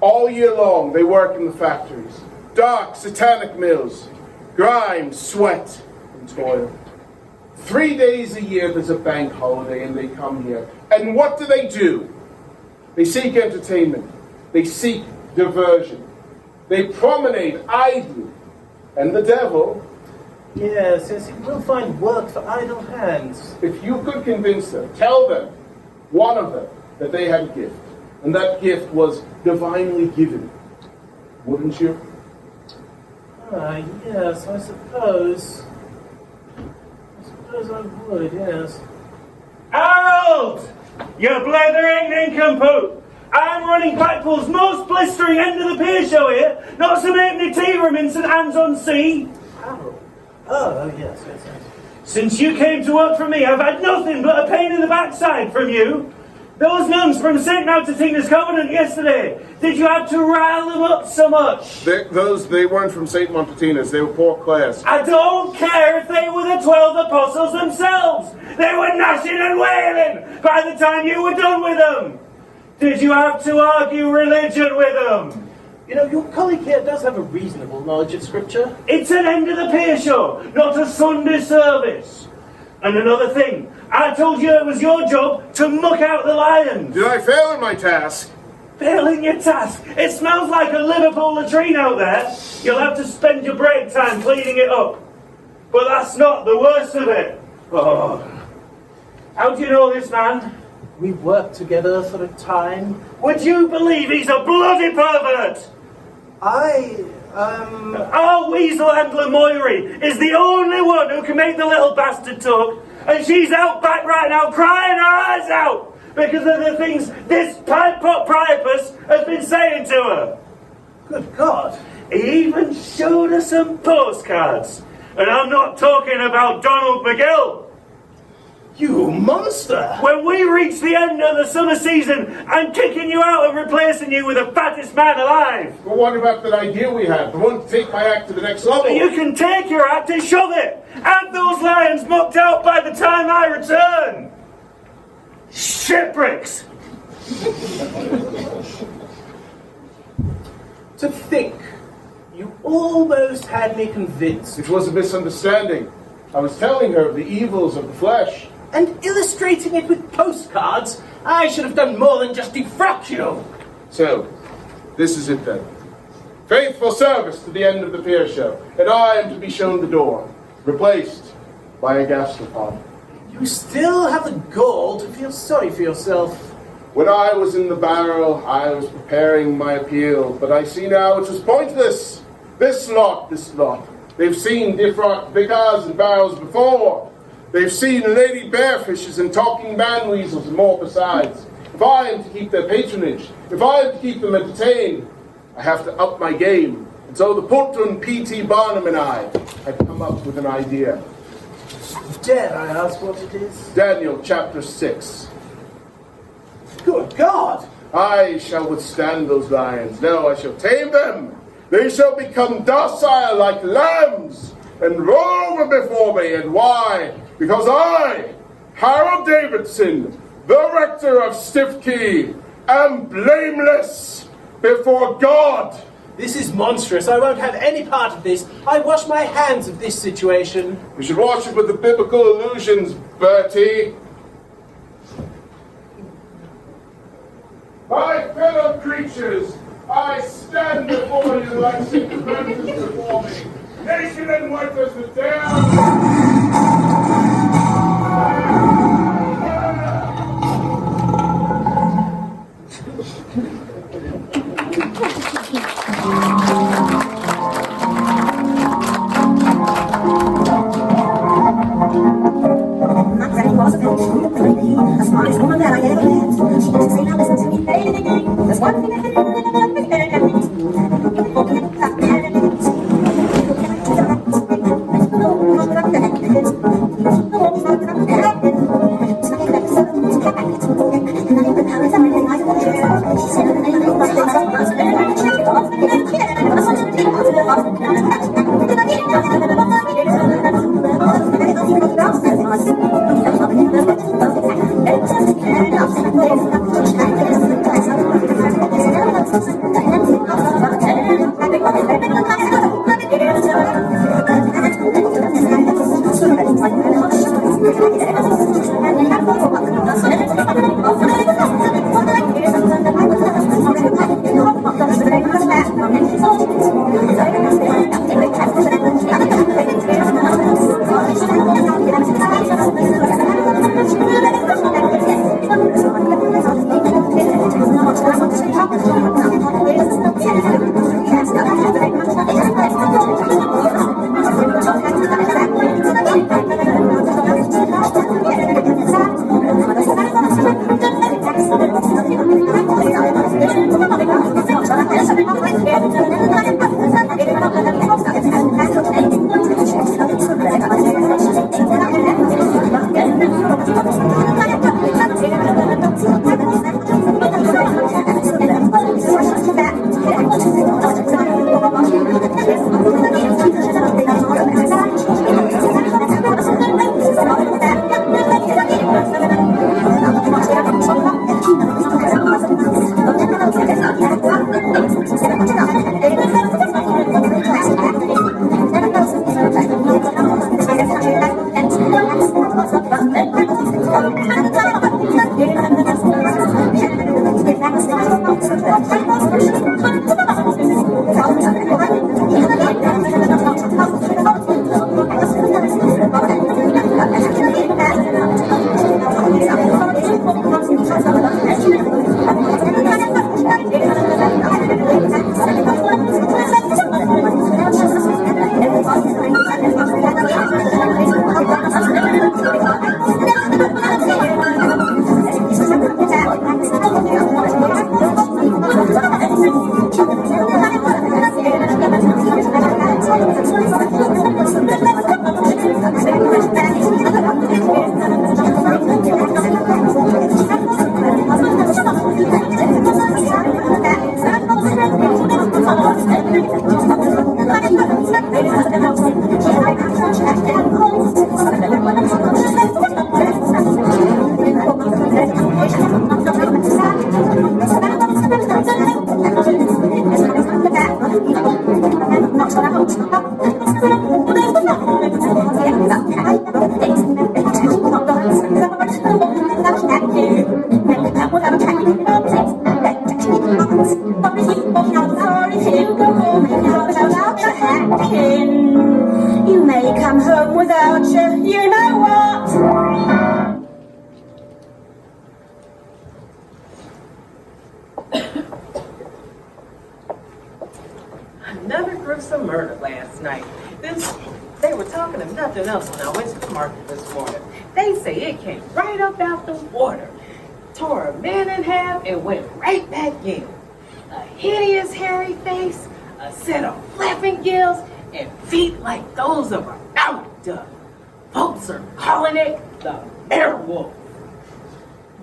All year long, they work in the factories. Dark, satanic mills. Grime, sweat, and toil. 3 days a year there's a bank holiday and they come here. And what do? They seek entertainment. They seek diversion. They promenade idly. And the devil... Yes, he will find work for idle hands. If you could convince them, tell them, one of them, that they had a gift. And that gift was divinely given. Wouldn't you? Yes, I suppose I would, yes. Harold! You blithering nincompoop! I'm running Blackpool's most blistering end of the pier show here, not some empty tea room in St Anne's on Sea. Harold? Oh, yes. Since you came to work for me, I've had nothing but a pain in the backside from you. Those nuns from St Maltatina's Covenant yesterday, did you have to rile them up so much? They weren't from St. Montatina's, they were Poor Clares. I don't care if they were the 12 apostles themselves. They were gnashing and wailing by the time you were done with them. Did you have to argue religion with them? You know, your colleague here does have a reasonable knowledge of Scripture. It's an end of the pier show, not a Sunday service. And another thing, I told you it was your job to muck out the lions. Did I fail in my task? Fail in your task? It smells like a Liverpool latrine out there. You'll have to spend your break time cleaning it up. But that's not the worst of it. Oh. How do you know this man? We worked together for a time. Would you believe he's a bloody pervert? Our weasel handler Moirrey is the only one who can make the little bastard talk, and she's out back right now crying her eyes out because of the things this pipe-pot Priapus has been saying to her. Good God. He even showed her some postcards, and I'm not talking about Donald McGill. You monster! When we reach the end of the summer season, I'm kicking you out and replacing you with the fattest man alive. But what about that idea we had? The one to take my act to the next level? You can take your act and shove it. Have those lions mucked out by the time I return. Shipwrecks. To think, you almost had me convinced. It was a misunderstanding. I was telling her of the evils of the flesh. And illustrating it with postcards, I should have done more than just defrock you. So, this is it then. Faithful service to the end of the pier show, and I am to be shown the door, replaced by a gastropod. You still have the gall to feel sorry for yourself. When I was in the barrel, I was preparing my appeal, but I see now it was pointless. This lot. They've seen different vicars and barrels before. They've seen lady bearfishes and talking man weasels and more besides. If I am to keep their patronage, if I am to keep them entertained, I have to up my game. And so the Portland P.T. Barnum and I had come up with an idea. Dare I ask what it is? Daniel chapter 6. Good God! I shall withstand those lions. No, I shall tame them. They shall become docile like lambs and roll over before me. And why? Because I, Harold Davidson, the rector of Stiffkey, am blameless before God. This is monstrous. I won't have any part of this. I wash my hands of this situation. You should watch it with the biblical allusions, Bertie. My fellow creatures, I stand before you like St. Francis before me. Nation and workers the down. The smartest woman that I ever met. She used to say, now listen to me, baby. There's one thing that You may come home without you, you know what? Another gruesome murder last night. They were talking of nothing else when I went to the market this morning. They say it came right up out the water. tore a man in half, and went right back in. A hideous hairy face, a set of flapping gills, and feet like those of a mountain duck. Folks are calling it the werewolf.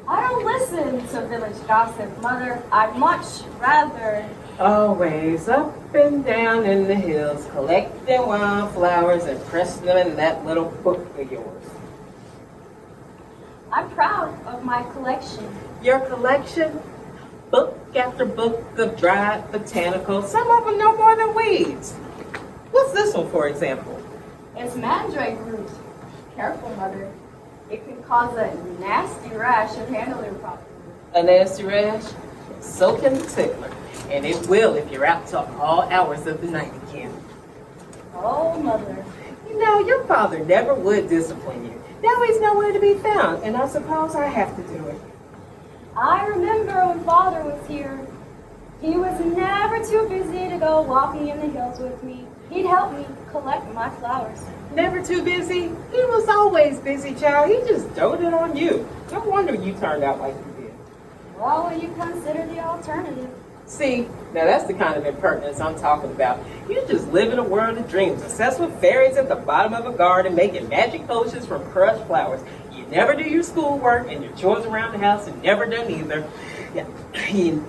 I don't listen to village gossip, Mother. I'd much rather... Always up and down in the hills, collecting wildflowers and pressing them in that little book of yours. I'm proud of my collection. Your collection? Book after book of dried botanicals, some of them no more than weeds. What's this one, for example? It's mandrake root. Careful, Mother. It can cause a nasty rash if handled improperly. A nasty rash? So can the tickler. And it will if you're out till all hours of the night again. Oh, Mother. You know, your father never would discipline you. Now he's nowhere to be found, and I suppose I have to do it. I remember when Father was here. He was never too busy to go walking in the hills with me. He'd help me collect my flowers. Never too busy? He was always busy, child. He just doted on you. No wonder you turned out like you did. Well, when you consider the alternative. See, now that's the kind of impertinence I'm talking about. You just live in a world of dreams, obsessed with fairies at the bottom of a garden, making magic potions from crushed flowers. You never do your schoolwork and your chores around the house, and never done either. Yeah,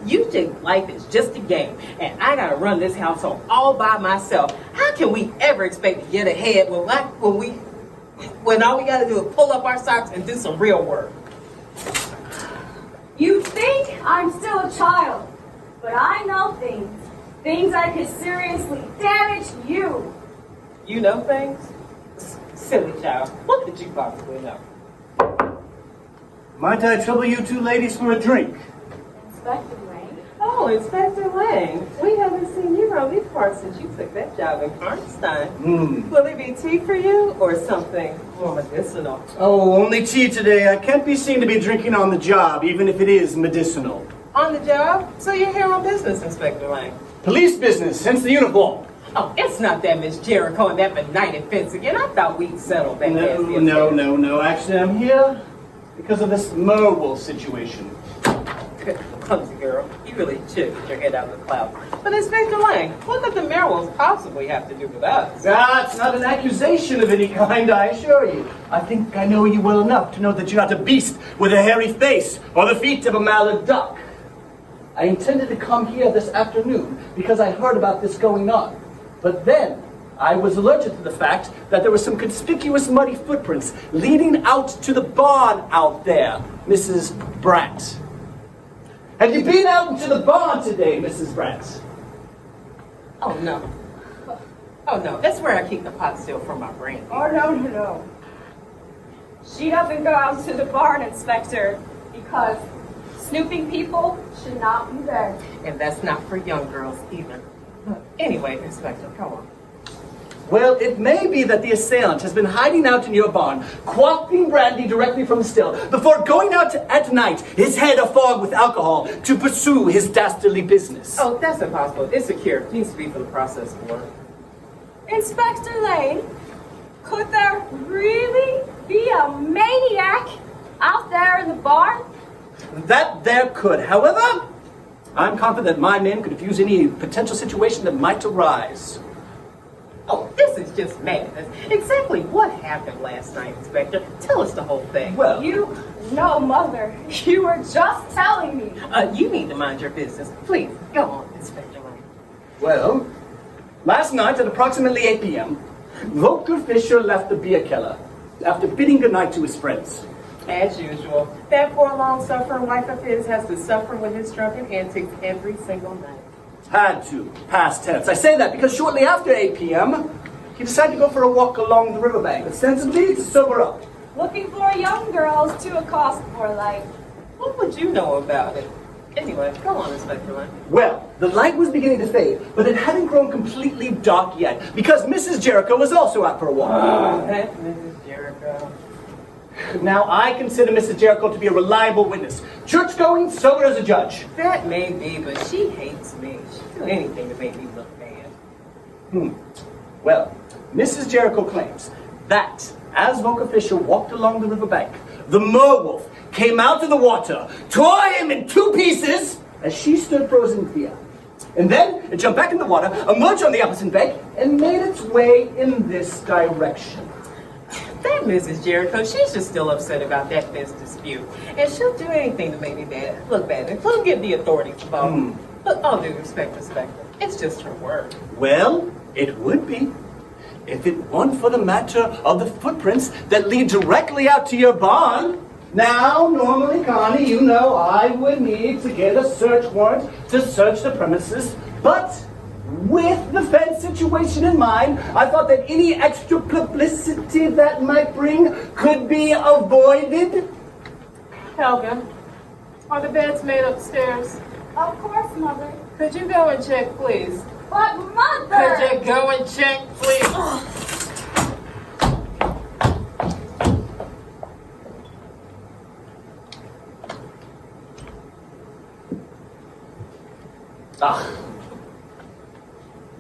you think life is just a game, and I gotta run this household all by myself. How can we ever expect to get ahead when all we gotta do is pull up our socks and do some real work? You think I'm still a child, but I know things that could seriously damage you. You know things? Silly child, what could you possibly know? Might I trouble you two ladies for a drink? Inspector Lang. Oh, Inspector Lang. We haven't seen you around these parts since you took that job in Karnstein. Will it be tea for you or something more medicinal? Oh, only tea today. I can't be seen to be drinking on the job, even if it is medicinal. On the job? So you're here on business, Inspector Lang? Police business, hence the uniform. Oh, it's not that Miss Jericho and that benighted fence again. I thought we'd settled that. No. Actually, I'm here because of this mobile situation. Clumsy girl. You really should get your head out of the clouds. But Inspector Lang, what could the werewolves possibly have to do with us? That's not an accusation of any kind, I assure you. I think I know you well enough to know that you're not a beast with a hairy face or the feet of a mallard duck. I intended to come here this afternoon because I heard about this going on. But then I was alerted to the fact that there were some conspicuous muddy footprints leading out to the barn out there, Mrs. Brandt. Have you been out into the barn today, Mrs. Brandt? Oh, no. Oh, no. That's where I keep the pot still for my brandy. Oh, no. She doesn't go out to the barn, Inspector, because snooping people should not be there. And that's not for young girls either. Anyway, Inspector, come on. Well, it may be that the assailant has been hiding out in your barn, quaffing brandy directly from the still, before going out at night, his head afogged with alcohol, to pursue his dastardly business. Oh, that's impossible. It's secure. It needs to be for the process of work. Inspector Lane, could there really be a maniac out there in the barn? That there could. However, I'm confident my men could defuse any potential situation that might arise. Oh, this is just madness. Exactly what happened last night, Inspector? Tell us the whole thing. Well, No, Mother. You were just telling me. You need to mind your business. Please, go on, Inspector Lang. Well, last night at approximately 8 p.m., Volker Fischer left the beer cellar after bidding goodnight to his friends. As usual, that poor long-suffering wife of his has to suffer with his drunken antics every single night. Had to. Past tense. I say that because shortly after 8 p.m., he decided to go for a walk along the riverbank, ostensibly to sober up. Looking for young girls to accost for life. What would you know about it? Anyway, go on, Inspector Lang. Well, the light was beginning to fade, but it hadn't grown completely dark yet, because Mrs. Jericho was also out for a walk. Oh, that's Mrs. Jericho. Now, I consider Mrs. Jericho to be a reliable witness. Church-going, sober as a judge. That may be, but she hates me. She'd do anything to make me look bad. Well, Mrs. Jericho claims that as Volker Fischer walked along the riverbank, the merwolf came out of the water, tore him in 2 pieces as she stood frozen in fear. And then it jumped back in the water, emerged on the opposite bank, and made its way in this direction. That Mrs. Jericho, she's just still upset about that fence dispute. And she'll do anything to make me look bad, including get the authorities involved. But all due respect, it's just her word. Well, it would be, if it weren't for the matter of the footprints that lead directly out to your barn. Now, normally, Connie, you know I would need to get a search warrant to search the premises, but with the fence situation in mind, I thought that any extra publicity that might bring could be avoided. Helga, are the beds made upstairs? Of course, Mother. Could you go and check, please? But, Mother! Could you go and check, please?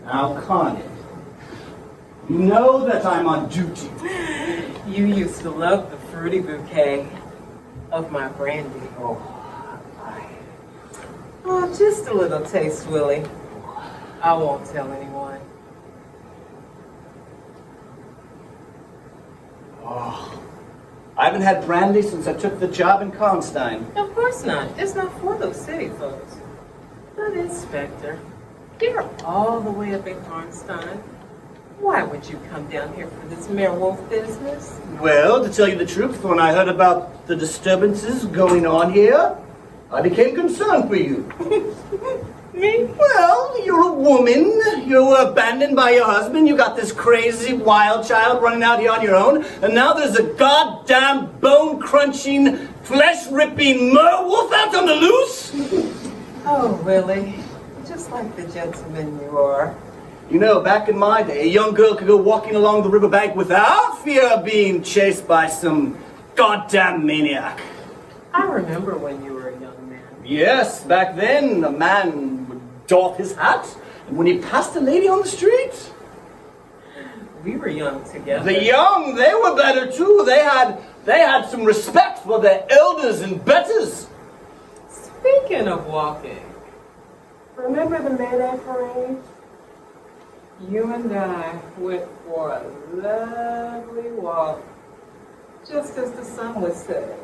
Now, Connie, you know that I'm on duty. You used to love the fruity bouquet of my brandy. Oh, just a little taste, Willie. I won't tell anyone. I haven't had brandy since I took the job in Constein. Of course not. It's not for those city folks. But Inspector, you're all the way up in Constein. Why would you come down here for this werewolf business? Well, to tell you the truth, when I heard about the disturbances going on here, I became concerned for you. Me? Well, you're a woman. You were abandoned by your husband. You got this crazy wild child running out here on your own. And now there's a goddamn bone-crunching, flesh-ripping merwolf out on the loose. Oh, Willie. Just like the gentleman you are. You know, back in my day, a young girl could go walking along the riverbank without fear of being chased by some goddamn maniac. I remember when you were a young man. Yes, back then, a man would doff his hat, and when he passed a lady on the street... We were young together. The young, they were better too. They had some respect for their elders and betters. Speaking of walking, remember the Mayday Parade? You and I went for a lovely walk, just as the sun was setting.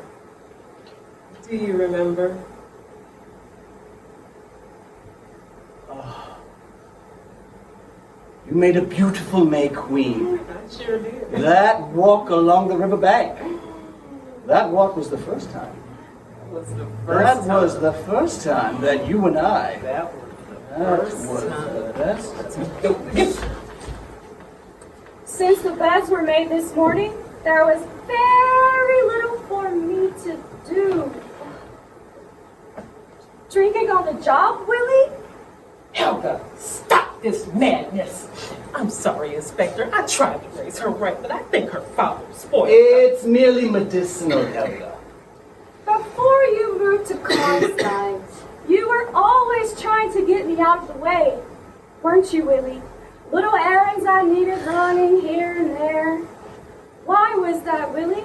Do you remember? You made a beautiful May Queen. I sure did. That walk along the riverbank. That walk was the first time. That was the first time that you and I. That was the best. Since the beds were made this morning, there was very little for me to do. Drinking on the job, Willie? Helga, stop this madness. I'm sorry, Inspector. I tried to raise her right, but I think her father spoiled her. It's merely medicinal, Helga. Before you moved to Constein, you were always trying to get me out of the way, weren't you, Willie? Little errands I needed running here and there. Why was that, Willie?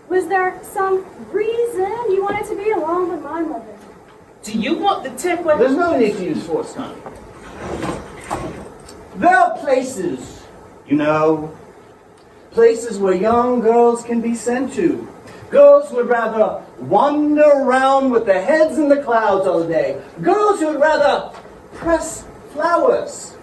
Was there some reason you wanted to be alone with my mother? Do you want the template? There's no need to use force, Connie. There are places, you know, places where young girls can be sent to. Girls who would rather wander around with their heads in the clouds all day. Girls who would rather press flowers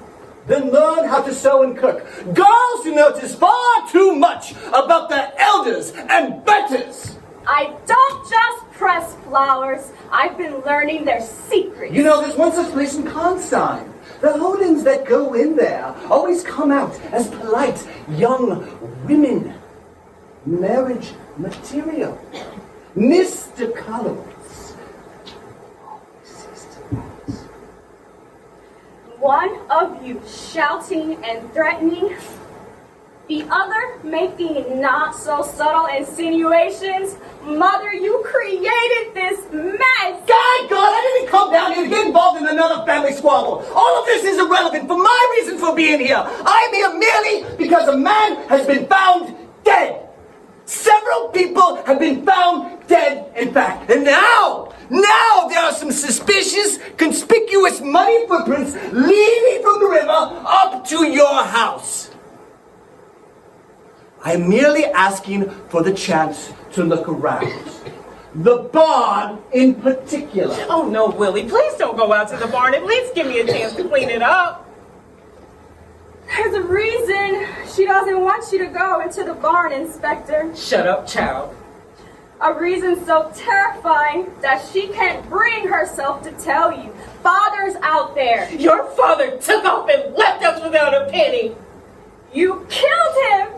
than learn how to sew and cook. Girls who notice far too much about their elders and betters. I don't just press flowers. I've been learning their secrets. You know, there's one such place in Constein. The holdings that go in there always come out as polite young women. Marriage material. Mr. Collins. One of you shouting and threatening, the other making not so subtle insinuations. Mother, you created this mess! God, I didn't come down here to get involved in another family squabble. All of this is irrelevant for my reason for being here. I'm here merely because a man has been found dead. Several people have been found dead, in fact. And now there are some suspicious, conspicuous muddy footprints leading from the river up to your house. I'm merely asking for the chance to look around. The barn in particular. Oh no, Willie, please don't go out to the barn. At least give me a chance to clean it up. There's a reason she doesn't want you to go into the barn, Inspector. Shut up, child. A reason so terrifying that she can't bring herself to tell you. Father's out there. Your father took off and left us without a penny. You killed him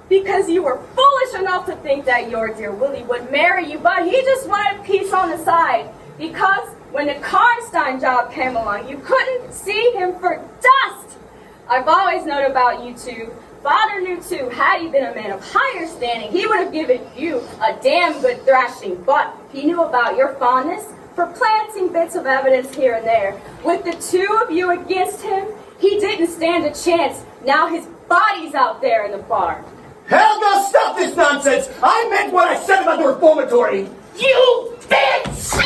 because you were foolish enough to think that your dear Willie would marry you, but he just wanted peace on the side. Because when the Karnstein job came along, you couldn't see him for dust. I've always known about you two. Father knew too, had he been a man of higher standing, he would have given you a damn good thrashing, but he knew about your fondness for planting bits of evidence here and there. With the two of you against him, he didn't stand a chance. Now his body's out there in the barn. Helga, stop this nonsense! I meant what I said about the reformatory! You bitch!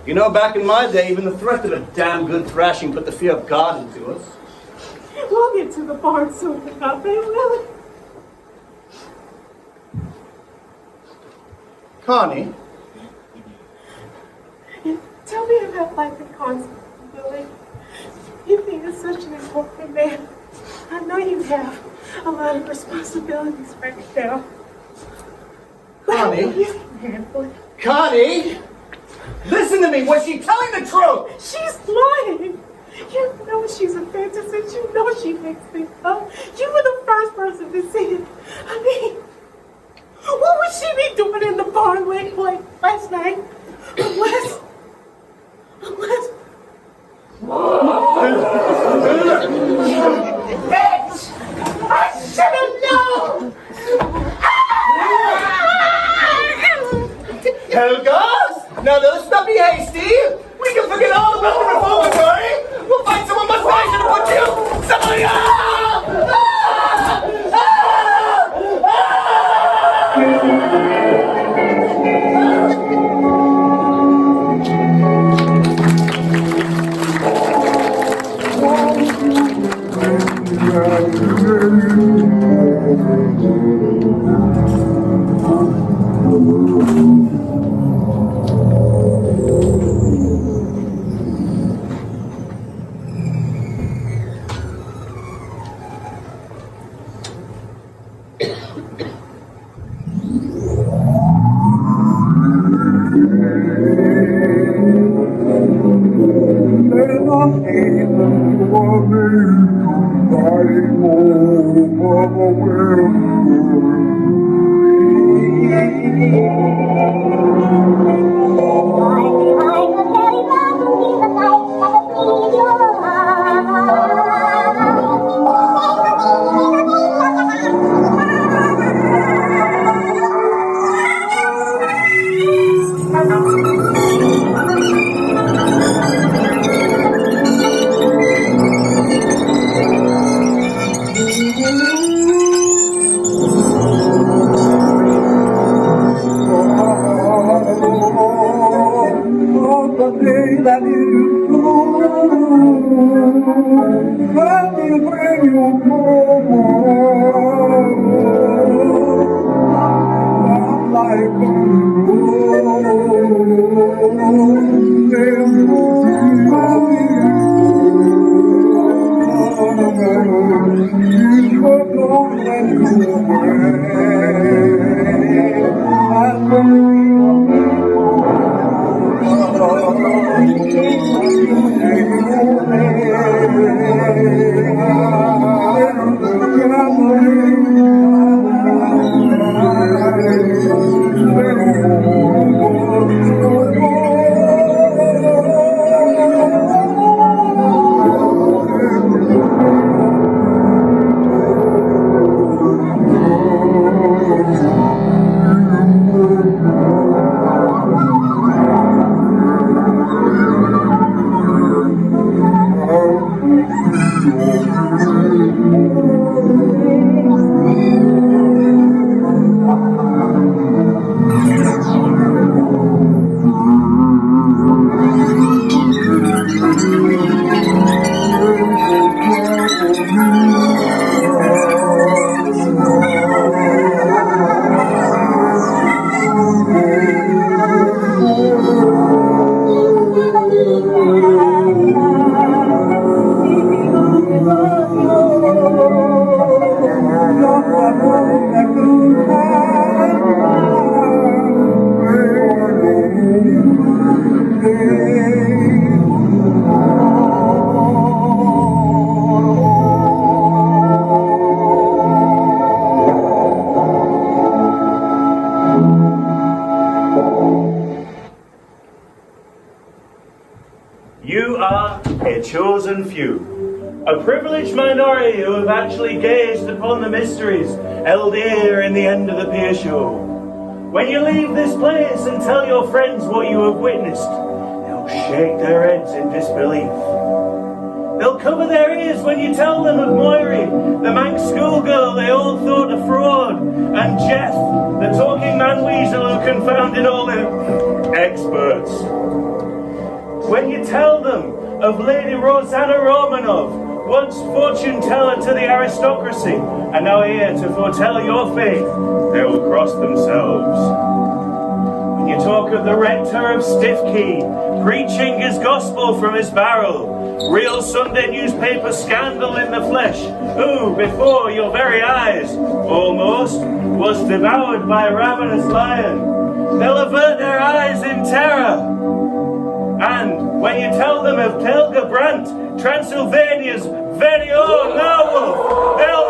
You know, back in my day, even the threat of a damn good thrashing put the fear of God into us. We'll get to the barn soon enough, eh, Willie? Connie? Tell me about life in Constance, Willie. You think you're such an important man. I know you have a lot of responsibilities right now. Connie? Connie? Listen to me, was she telling the truth? She's lying. You know she's a fantasist. You know she makes things up. You were the first person to see it. I mean, what would she be doing in the barn late last night? Unless... Bitch! I should have known! Helga? Now let's not be hasty. We can forget all about the reformatory. We'll find someone much nicer to put you. Somebody. You are a chosen few, a privileged minority who have actually gazed upon the mysteries held here in the end of the Pier show. When you leave this place and tell your friends what you have witnessed, they'll shake their heads in disbelief. They'll cover their ears when you tell them of Moirrey, the Manx schoolgirl they all thought a fraud, and Jeff, the talking man-weasel who confounded all the experts. When you tell them of Lady Rosanna Romonav, once fortune-teller to the aristocracy, and now here to foretell your fate, they will cross themselves. When you talk of the Rector of Stiffkey, preaching his gospel from his barrel, real Sunday newspaper scandal in the flesh, who, before your very eyes, almost, was devoured by a ravenous lion, they'll avert their eyes in terror. And when you tell them of Helga Brandt, Transylvania's very own werewolf, they'll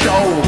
show